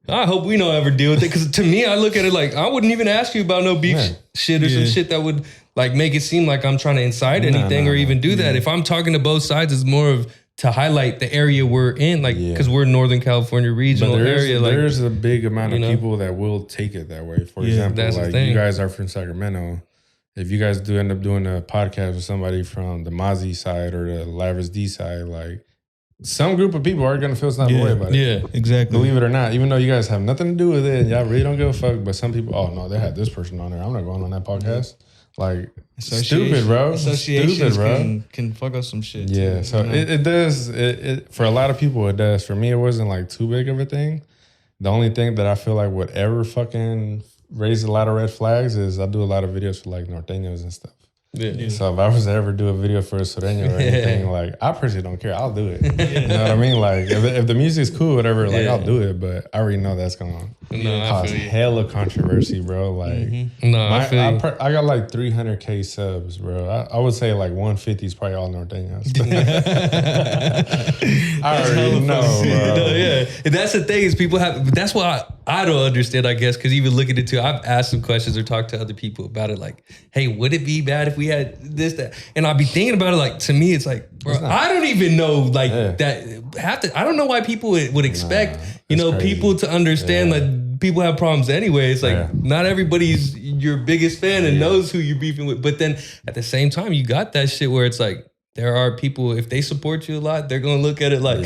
I hope we don't ever deal with it. Because to me, I look at it like, I wouldn't even ask you about no beef shit or some shit that would like make it seem like I'm trying to incite anything or even do that. If I'm talking to both sides, it's more of to highlight the area we're in, like, because we're Northern California regional area. Like, there's a big amount of people that will take it that way. For example, like you guys are from Sacramento. If you guys do end up doing a podcast with somebody from the Mozzie side or the Lavers D side, like, some group of people are going to feel some type of way about it. Yeah, exactly. Believe it or not, even though you guys have nothing to do with it and y'all really don't give a fuck, but some people, oh no, they had this person on there. I'm not going on that podcast. Like, stupid, bro. Associations stupid, bro. Can fuck up some shit. Yeah, too, so it does. It for a lot of people, it does. For me, it wasn't like too big of a thing. The only thing that I feel like would ever fucking raise a lot of red flags is I do a lot of videos for like Norteños and stuff. Yeah. So if I was to ever do a video for a Sureño or anything, like I personally don't care. I'll do it. You know what I mean? Like if the music's cool, whatever, like I'll do it. But I already know that's gonna cause hella controversy, bro. Like I got like 300K subs, bro. I would say like 150 is probably all Norteños. I already know, bro. Yeah, and that's the thing is people have. That's why I don't understand. I guess because even looking into, I've asked some questions or talked to other people about it. Like, hey, would it be bad if we had this, that? And I'll be thinking about it. Like to me, it's like, bro, I don't even know like that. I don't know why people would expect people to understand that people have problems anyway. It's like not everybody's your biggest fan and knows who you're beefing with. But then at the same time, you got that shit where it's like there are people, if they support you a lot, they're gonna look at it like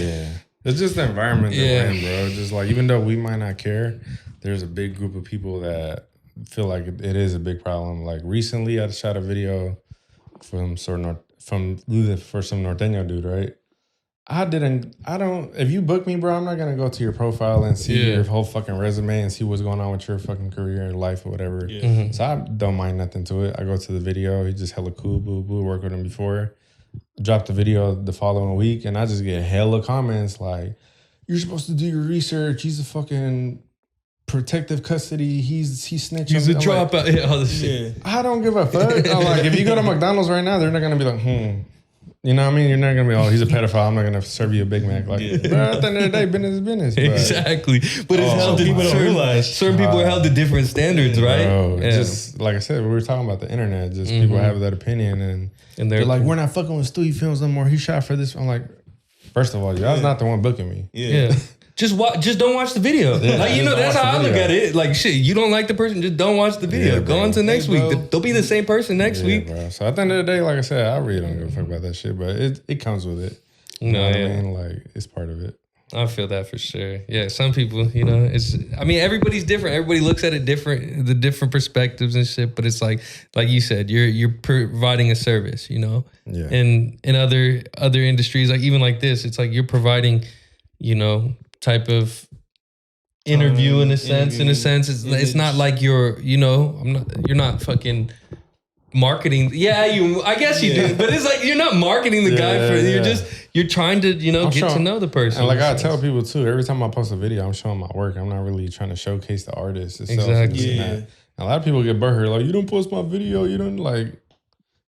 it's just the environment they're in, bro. Just like even though we might not care, there's a big group of people that feel like it is a big problem. Like recently, I shot a video for some Norteño dude, right? If you book me, bro, I'm not gonna go to your profile and see your whole fucking resume and see what's going on with your fucking career and life or whatever. So I don't mind nothing to it. I go to the video, he just hella cool, boo, worked with him before. Dropped the video the following week and I just get hella comments like, you're supposed to do your research. He's a fucking protective custody. He snitched. He's a dropout. Like, all this shit. I don't give a fuck. I'm like, if you go to McDonald's right now, they're not gonna be like, You know what I mean? You're not going to be, he's a pedophile. I'm not going to serve you a Big Mac. Like, bro, at the end of the day, business is business. But, exactly. But it's held to, people don't realize. Certain people are held to different standards, right? Bro, just, like I said, we were talking about the internet. Just people have that opinion. And they're like, we're not fucking with Stewy Films no more. He shot for this. I'm like, first of all, y'all's not the one booking me. Yeah. Just don't watch the video. Like, that's how I look at it. Like, shit, you don't like the person, just don't watch the video. Go on to next week. They'll be the same person next week. Bro. So at the end of the day, like I said, I really don't give a fuck about that shit, but it comes with it. You know what I mean? Like, it's part of it. I feel that for sure. Yeah, some people, everybody's different. Everybody looks at it different, the different perspectives and shit, but it's like you said, you're providing a service, Yeah. And in other industries, like even like this, it's like you're providing, type of interview in a sense. It's not like you're not fucking marketing. I guess you do, but it's like you're not marketing the guy for. You're trying to get to know the person. And like I tell people too, every time I post a video, I'm showing my work. I'm not really trying to showcase the artist itself. Exactly. And a lot of people get butthurt like, you don't post my video. You don't like,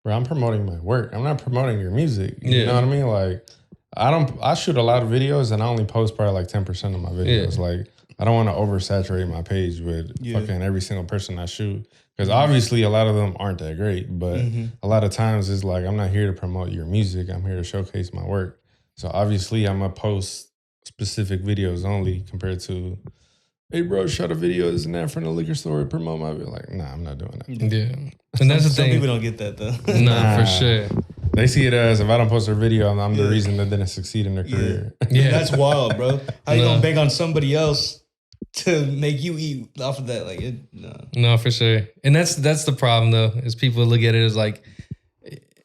bro. I'm promoting my work. I'm not promoting your music. You know what I mean? Like. I shoot a lot of videos and I only post probably like 10% of my videos. Like I don't want to oversaturate my page with fucking every single person I shoot. Because obviously a lot of them aren't that great. But a lot of times it's like, I'm not here to promote your music. I'm here to showcase my work. So obviously I'm going to post specific videos only compared to, hey bro, shot a video, this and that from the liquor store, promote my video. Like, nah, I'm not doing that. Yeah. And that's the thing. Some people don't get that though. Nah, for sure. They see it as if I don't post a video, I'm the reason that didn't succeed in their career. Yeah, that's wild, bro. How you gonna beg on somebody else to make you eat off of that? Like, no, for sure. And that's the problem though, is people look at it as like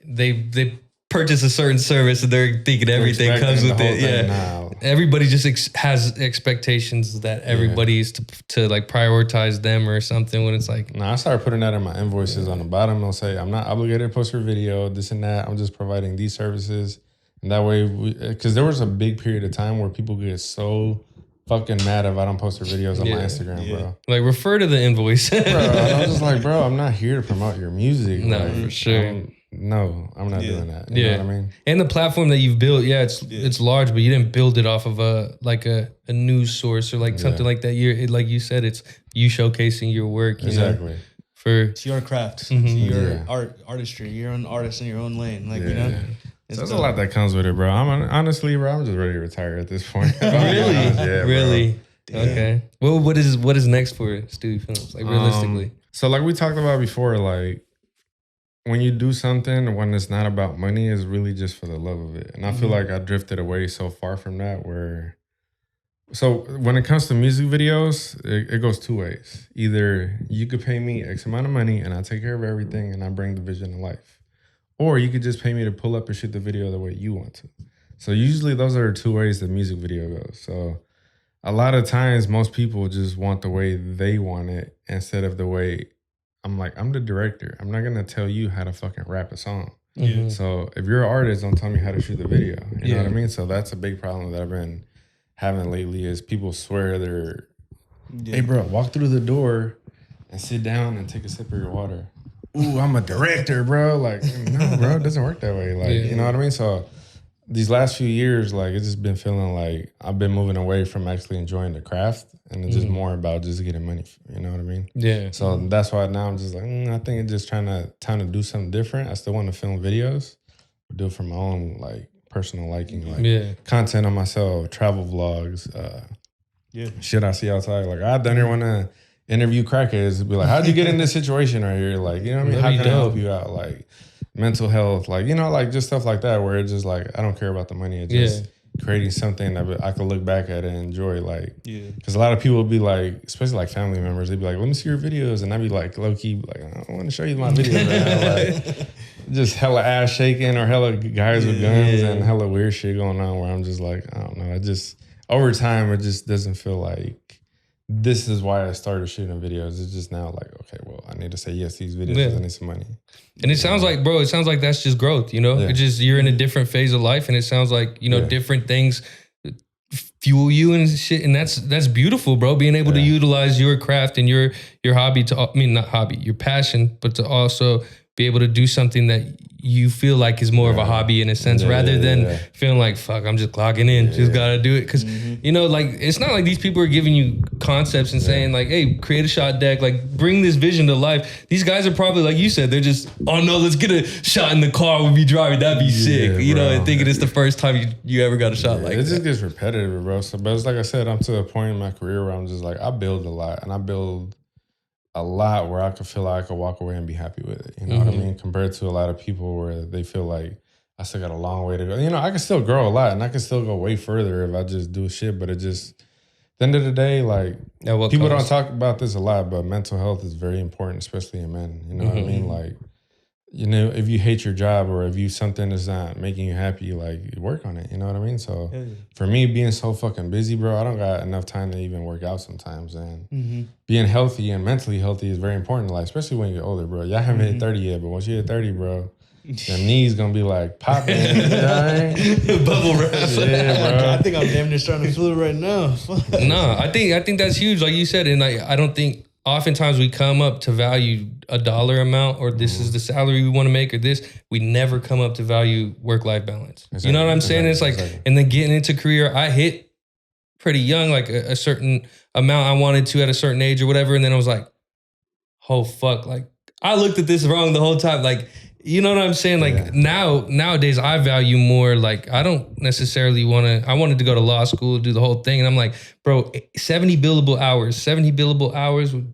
they purchase a certain service and they're thinking everything comes with it. Yeah, everybody just has expectations that everybody's to like prioritize them or something. When it's like, I started putting that in my invoices on the bottom. They'll say, I'm not obligated to post your video, this and that. I'm just providing these services, and that way, because there was a big period of time where people get so fucking mad if I don't post their videos on my Instagram, bro. Like, refer to the invoice. Bro, I'm just like, bro, I'm not here to promote your music. No, like, for sure. No, I'm not doing that. You know what I mean? And the platform that you've built, it's large, but you didn't build it off of a news source or like something like that. Like you said, it's you showcasing your work. Exactly. It's your craft. It's your artistry. You're an artist in your own lane. Like, So there's a lot that comes with it, bro. Honestly, bro, I'm just ready to retire at this point. Really? Yeah, really? Yeah. Okay. Well, what is next for Stewy Films? Like realistically. So like we talked about before, like when you do something, when it's not about money, it's really just for the love of it. And I feel like I drifted away so far from that so when it comes to music videos, it goes two ways. Either you could pay me X amount of money and I take care of everything and I bring the vision to life. Or you could just pay me to pull up and shoot the video the way you want to. So usually those are the two ways the music video goes. So a lot of times most people just want the way they want it instead of the way I'm the director. I'm not gonna tell you how to fucking rap a song. Mhm. So if you're an artist, don't tell me how to shoot the video. You know what I mean? So that's a big problem that I've been having lately is people swear they're, hey bro, walk through the door and sit down and take a sip of your water. Ooh, I'm a director, bro. Like, no, bro, it doesn't work that way. Like, you know what I mean? So these last few years, like, it's just been feeling like I've been moving away from actually enjoying the craft, and it's just more about just getting money. You know what I mean? Yeah. So that's why now I'm just like, I think it's just time to do something different. I still want to film videos, but do it for my own like personal liking, like content on myself, travel vlogs, shit I see outside. Like I done here want to interview crackheads, be like, how'd you get in this situation right here? Like, you know what I mean? How can I help you out? Like mental health, like, you know, like just stuff like that where it's just like, I don't care about the money. It's just creating something that I could look back at and enjoy. Like, because a lot of people would be like, especially like family members, they'd be like, let me see your videos. And I'd be like, low key, like, I don't want to show you my videos right now. Like, just hella ass shaking or hella guys with guns and hella weird shit going on where I'm just like, I don't know. It just, over time, it just doesn't feel like this is why I started shooting videos. It's just now like, okay, well, I need to say yes to these videos because I need some money. And it sounds like, bro, it sounds like that's just growth, you know? It's just, you're in a different phase of life and it sounds like, you know, different things fuel you and shit. And that's beautiful, bro. Being able to utilize your craft and your hobby not hobby, your passion, but to also be able to do something that you feel like is more of a hobby in a sense, rather than feeling like, fuck, I'm just clocking in, just gotta do it. Cause you know, like, it's not like these people are giving you concepts and saying like, hey, create a shot deck, like bring this vision to life. These guys are probably, like you said, they're just, oh no, let's get a shot in the car when we driving, that'd be sick. You know, and thinking it's the first time you ever got a shot like that. It just gets repetitive, bro. So, but it's like I said, I'm to a point in my career where I'm just like, I build a lot and I build a lot where I could feel like I could walk away and be happy with it. You know what I mean? Compared to a lot of people where they feel like I still got a long way to go. You know, I can still grow a lot and I can still go way further if I just do shit. But it just, at the end of the day, like, people don't talk about this a lot, but mental health is very important, especially in men. You know what I mean? Like, you know, if you hate your job or if you something is not making you happy, like, work on it. You know what I mean? So for me, being so fucking busy, bro, I don't got enough time to even work out sometimes. And being healthy and mentally healthy is very important, like, especially when you're older, bro. Y'all haven't hit 30 yet, but once you hit 30, bro, your knees gonna be like popping. You know what I mean? Bubble wrap. Yeah, bro. I think I'm damn near starting to feel it right now. No, I think that's huge, like you said, and I don't think. Oftentimes we come up to value a dollar amount or this is the salary we want to make or this. We never come up to value work-life balance. Exactly. You know what I'm saying? It's like, and then getting into career, I hit pretty young, like a certain amount I wanted to at a certain age or whatever. And then I was like, oh fuck, like I looked at this wrong the whole time. Like, you know what I'm saying? Like nowadays I value more, like I don't necessarily I wanted to go to law school, do the whole thing. And I'm like, bro, 70 billable hours would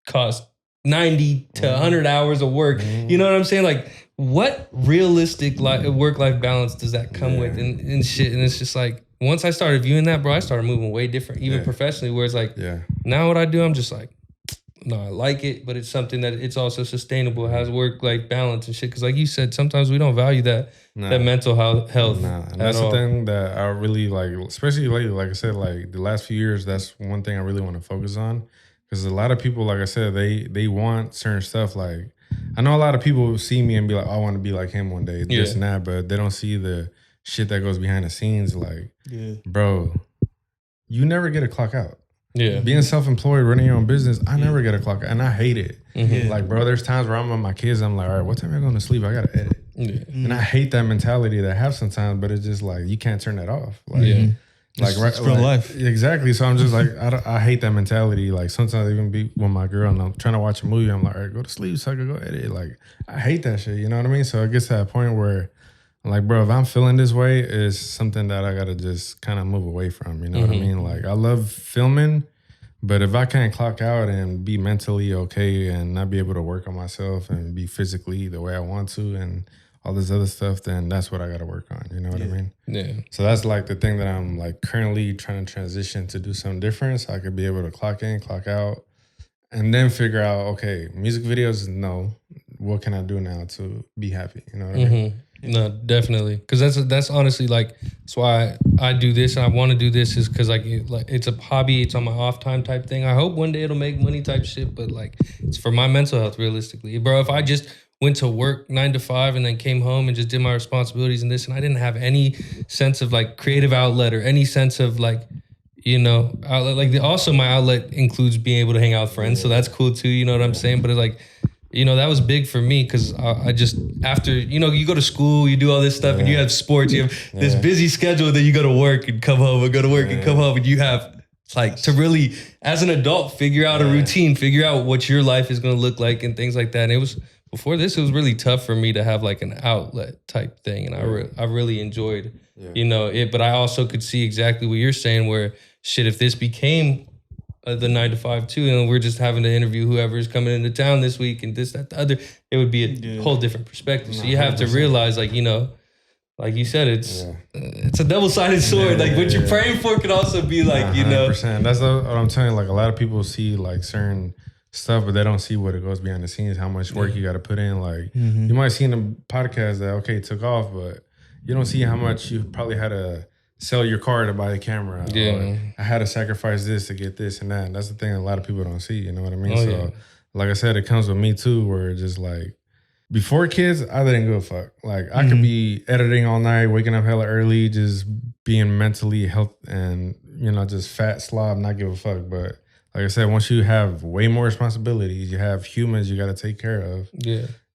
cost 90 to 100 hours of work. You know what I'm saying? Like, what realistic work-life balance does that come with and shit? And it's just like, once I started viewing that, bro, I started moving way different, even professionally, where it's like, now what I do, I'm just like, no, I like it, but it's something that it's also sustainable, has work-life balance and shit. Because like you said, sometimes we don't value that mental health. And that's the thing that I really like, especially lately, like I said, like the last few years, that's one thing I really want to focus on. Because a lot of people, like I said, they want certain stuff. Like, I know a lot of people see me and be like, I want to be like him one day, this and that, but they don't see the shit that goes behind the scenes. Like, bro, you never get a clock out. Yeah. Being self-employed, running your own business, I never get a clock out, and I hate it. Like, bro, there's times where I'm with my kids, I'm like, all right, what time am I going to sleep? I got to edit. And I hate that mentality that I have sometimes, but it's just like, you can't turn that off. Like, like, it's real life. Exactly. So I'm just like, I hate that mentality. Like, sometimes I even be with my girl and I'm trying to watch a movie. I'm like, all right, go to sleep so I can go edit. Like, I hate that shit. You know what I mean? So it gets to that point where, like, bro, if I'm feeling this way, it's something that I got to just kind of move away from. You know what I mean? Like, I love filming, but if I can't clock out and be mentally okay and not be able to work on myself and be physically the way I want to and all this other stuff, then that's what I got to work on. You know what I mean? Yeah. So that's like the thing that I'm like currently trying to transition to do something different so I could be able to clock in, clock out, and then figure out, okay, music videos, no. What can I do now to be happy? You know what I mean? No, definitely. Because that's honestly like, that's why I do this and I want to do this is because like it's a hobby. It's on my off time type thing. I hope one day it'll make money type shit, but like it's for my mental health realistically. Bro, if I just went to work 9 to 5 and then came home and just did my responsibilities and this, and I didn't have any sense of like creative outlet or any sense of like, you know, outlet. Like also my outlet includes being able to hang out with friends. So that's cool too. You know what I'm saying? But it's like, you know, that was big for me because I just, after, you know, you go to school, you do all this stuff and you have sports, you have this busy schedule that you go to work and come home and go to work and come home and you have like to really, as an adult, figure out a routine, figure out what your life is going to look like and things like that. And it was, before this, it was really tough for me to have like an outlet type thing. And I really enjoyed, you know, it, but I also could see exactly what you're saying where shit, if this became the 9 to 5 too, and we're just having to interview whoever's coming into town this week and this, that, the other, it would be a whole different perspective. So you have to realize, like, you know, like you said, it's a double-sided sword. Like what you're praying for could also be like, you know. 100%. That's what I'm telling you. Like a lot of people see like certain stuff, but they don't see what it goes behind the scenes, how much work you got to put in. Like you might see in the podcast that, okay, it took off, but you don't see how much you probably had to sell your car to buy a camera. Or I had to sacrifice this to get this and that. And that's the thing a lot of people don't see, you know what I mean? Like I said, it comes with me too, where it's just like, before kids, I didn't give a fuck. Like I could be editing all night, waking up hella early, just being mentally health and, you know, just fat slob, not give a fuck. But like I said, once you have way more responsibilities, you have humans you got to take care of.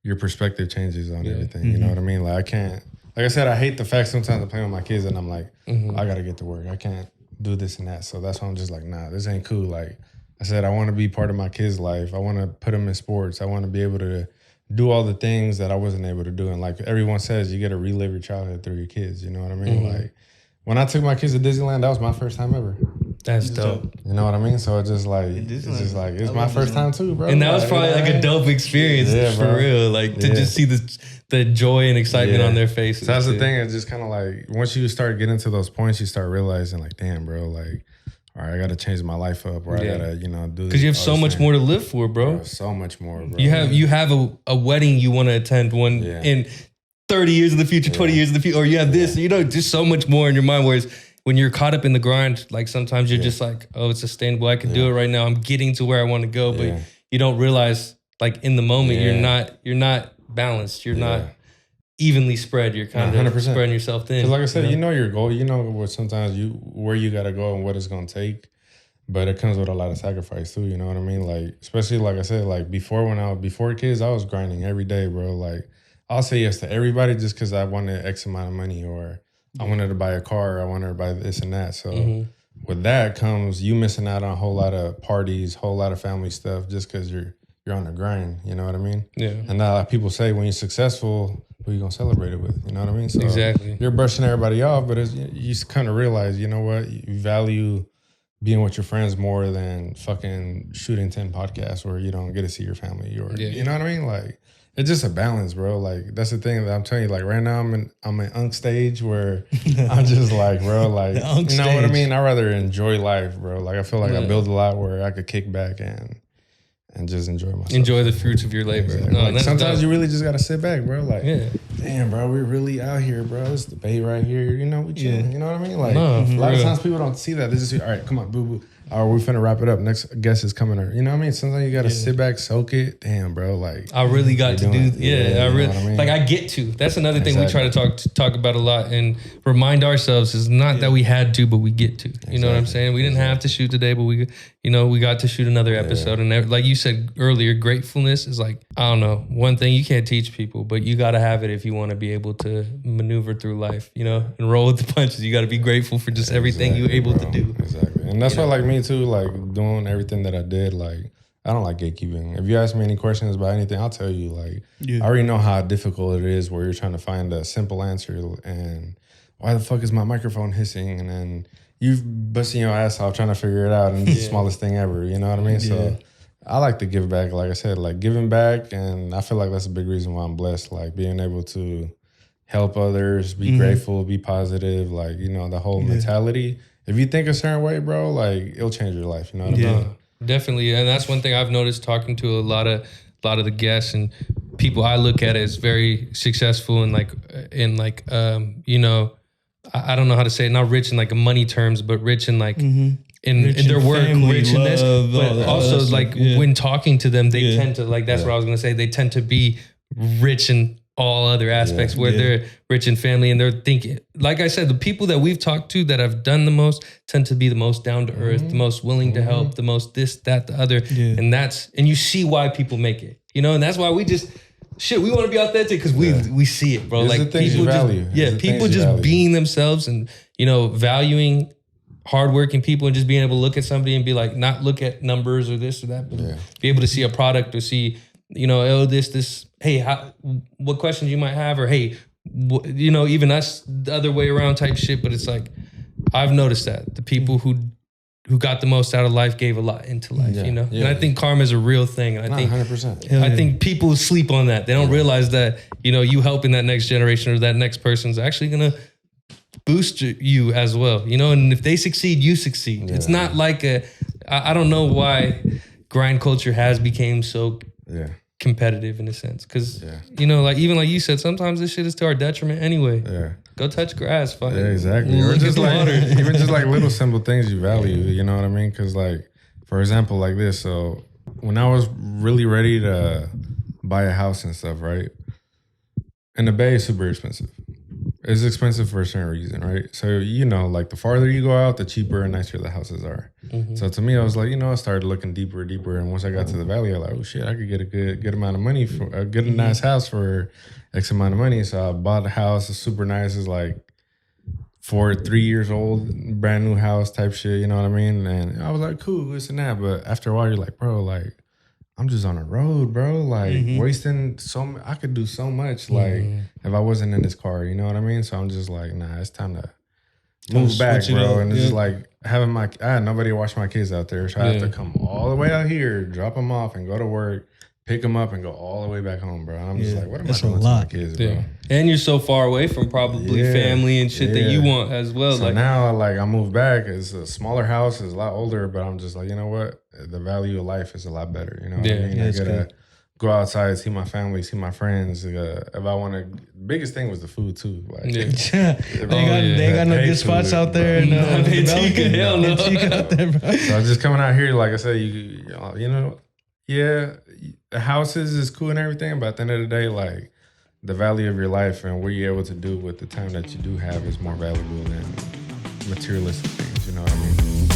Your perspective changes on everything. You know what I mean? Like I can't, like I said, I hate the fact sometimes I'm playing with my kids and I'm like, I got to get to work. I can't do this and that. So that's why I'm just like, nah, this ain't cool. Like I said, I want to be part of my kids' life. I want to put them in sports. I want to be able to do all the things that I wasn't able to do. And like everyone says, you get to relive your childhood through your kids. You know what I mean? Like when I took my kids to Disneyland, that was my first time ever. That's dope. You know what I mean? So it's just like, it's my first time too, bro. And that was probably like a dope experience for real. Like to just see the joy and excitement on their faces. So that's the thing. It's just kind of like, once you start getting to those points, you start realizing like, damn, bro, like, all right, I got to change my life up, or I got to, you know, do this. Because you have so much more to live for, bro. So much more, bro. You have a wedding you want to attend in 30 years in the future, 20 years in the future, or you have this, you know, just so much more in your mind. Whereas when you're caught up in the grind, like sometimes you're just like, oh, it's sustainable. I can do it right now. I'm getting to where I want to go, but you don't realize like in the moment you're not balanced. You're not evenly spread. You're kind of 100%. Spreading yourself thin. Because like I said, you know your goal. You know what sometimes where you got to go and what it's going to take. But it comes with a lot of sacrifice too. You know what I mean? Like, especially like I said, like before kids, I was grinding every day, bro. Like I'll say yes to everybody just because I wanted X amount of money, or I wanted to buy a car, I wanted to buy this and that. So with that comes you missing out on a whole lot of parties, whole lot of family stuff just because you're on the grind. You know what I mean? Yeah. And a lot of people say when you're successful, who you gonna celebrate it with? You know what I mean? So exactly. You're brushing everybody off, but you kind of realize, you know what? You value being with your friends more than fucking shooting 10 podcasts where you don't get to see your family, or you know what I mean? Like it's just a balance, bro. Like that's the thing that I'm telling you. Like right now I'm in Unk stage where I'm just like, bro, like you know what I mean? I rather enjoy life, bro. Like I feel like I build a lot where I could kick back and just enjoy myself. Enjoy the fruits of your labor. Exactly. No, like sometimes you really just gotta sit back, bro. Like, damn, bro, we're really out here, bro. It's the bay right here. You know, we chilling. You know what I mean? Like a lot of times people don't see that. They just say, all right, come on, boo boo. Or we're finna wrap it up. Next guest is coming. Or you know what I mean? Sometimes you gotta sit back, soak it. Damn, bro. Like I really got to do. I really like. I get to. That's another thing we try to talk about a lot and remind ourselves is not that we had to, but we get to. You know what I'm saying? We didn't have to shoot today, but we got to shoot another episode. And like you said earlier, gratefulness is like, I don't know, one thing you can't teach people, but you got to have it if you want to be able to maneuver through life, you know, and roll with the punches. You got to be grateful for just everything you're able to do. Exactly. And that's why, like me too, like doing everything that I did, like I don't like gatekeeping. If you ask me any questions about anything, I'll tell you. Like I already know how difficult it is where you're trying to find a simple answer and why the fuck is my microphone hissing? And then you busting your ass off trying to figure it out, and it's the smallest thing ever. You know what I mean? So I like to give back. Like I said, like giving back, and I feel like that's a big reason why I'm blessed. Like being able to help others, be grateful, be positive. Like, you know, the whole mentality. If you think a certain way, bro, like it'll change your life. You know what I mean? Definitely. And that's one thing I've noticed talking to a lot of the guests and people I look at as very successful and you know, I don't know how to say it, not rich in like money terms, but rich in like in their work, rich in this, but also like when talking to them, they tend to like, that's what I was going to say. They tend to be rich in all other aspects where they're rich in family and they're thinking, like I said, the people that we've talked to that have done the most tend to be the most down to earth, the most willing to help, the most this, that, the other. And you see why people make it, you know, and that's why we just, we want to be authentic because we see it, bro. It's like the things people you value. just, people just being themselves and, you know, valuing hardworking people and just being able to look at somebody and be like, not look at numbers or this or that, but be able to see a product or see, you know, oh, this, hey, what questions you might have, or hey, you know, even us the other way around type shit. But it's like, I've noticed that the people who got the most out of life gave a lot into life, you know? And I think karma is a real thing. And I think 100%. I think people sleep on that. They don't realize that, you know, you helping that next generation or that next person's actually going to boost you as well, you know? And if they succeed, you succeed. It's not like I don't know why grind culture has become so competitive in a sense. Because, you know, like even like you said, sometimes this shit is to our detriment anyway. Go touch grass. Fuck. Yeah, exactly. Or just like, even just like little simple things you value, you know what I mean? Because like, for example, like this. So when I was really ready to buy a house and stuff, right? And the Bay is super expensive. It's expensive for a certain reason, right? So, you know, like the farther you go out, the cheaper and nicer the houses are. So to me, I was like, you know, I started looking deeper and deeper. And once I got to the valley, I was like, oh shit, I could get a good amount of money for a good nice house for X amount of money. So I bought a house. It's super nice. It's like 3 years old, brand new house type shit. You know what I mean? And I was like, cool, this and that. But after a while, you're like, bro, like, I'm just on the road, bro. Like wasting I could do so much. Like if I wasn't in this car, you know what I mean? So I'm just like, nah, it's time to move back, bro. And it's just like having I had nobody to watch my kids out there. So I have to come all the way out here, drop them off and go to work, pick them up and go all the way back home, bro. And I'm just like, what am I doing to my kids, bro? And you're so far away from probably family and shit that you want as well. So like now, like I moved back. It's a smaller house. It's a lot older, but I'm just like, you know what? The value of life is a lot better. You know what I mean? I gotta go outside, see my family, see my friends. If I want to, biggest thing was the food too. Like, they got no good spots out there. Hell no. Out there, bro. So just coming out here, like I said, you know, the houses is cool and everything, but at the end of the day, like the value of your life and what you're able to do with the time that you do have is more valuable than materialistic things. You know what I mean?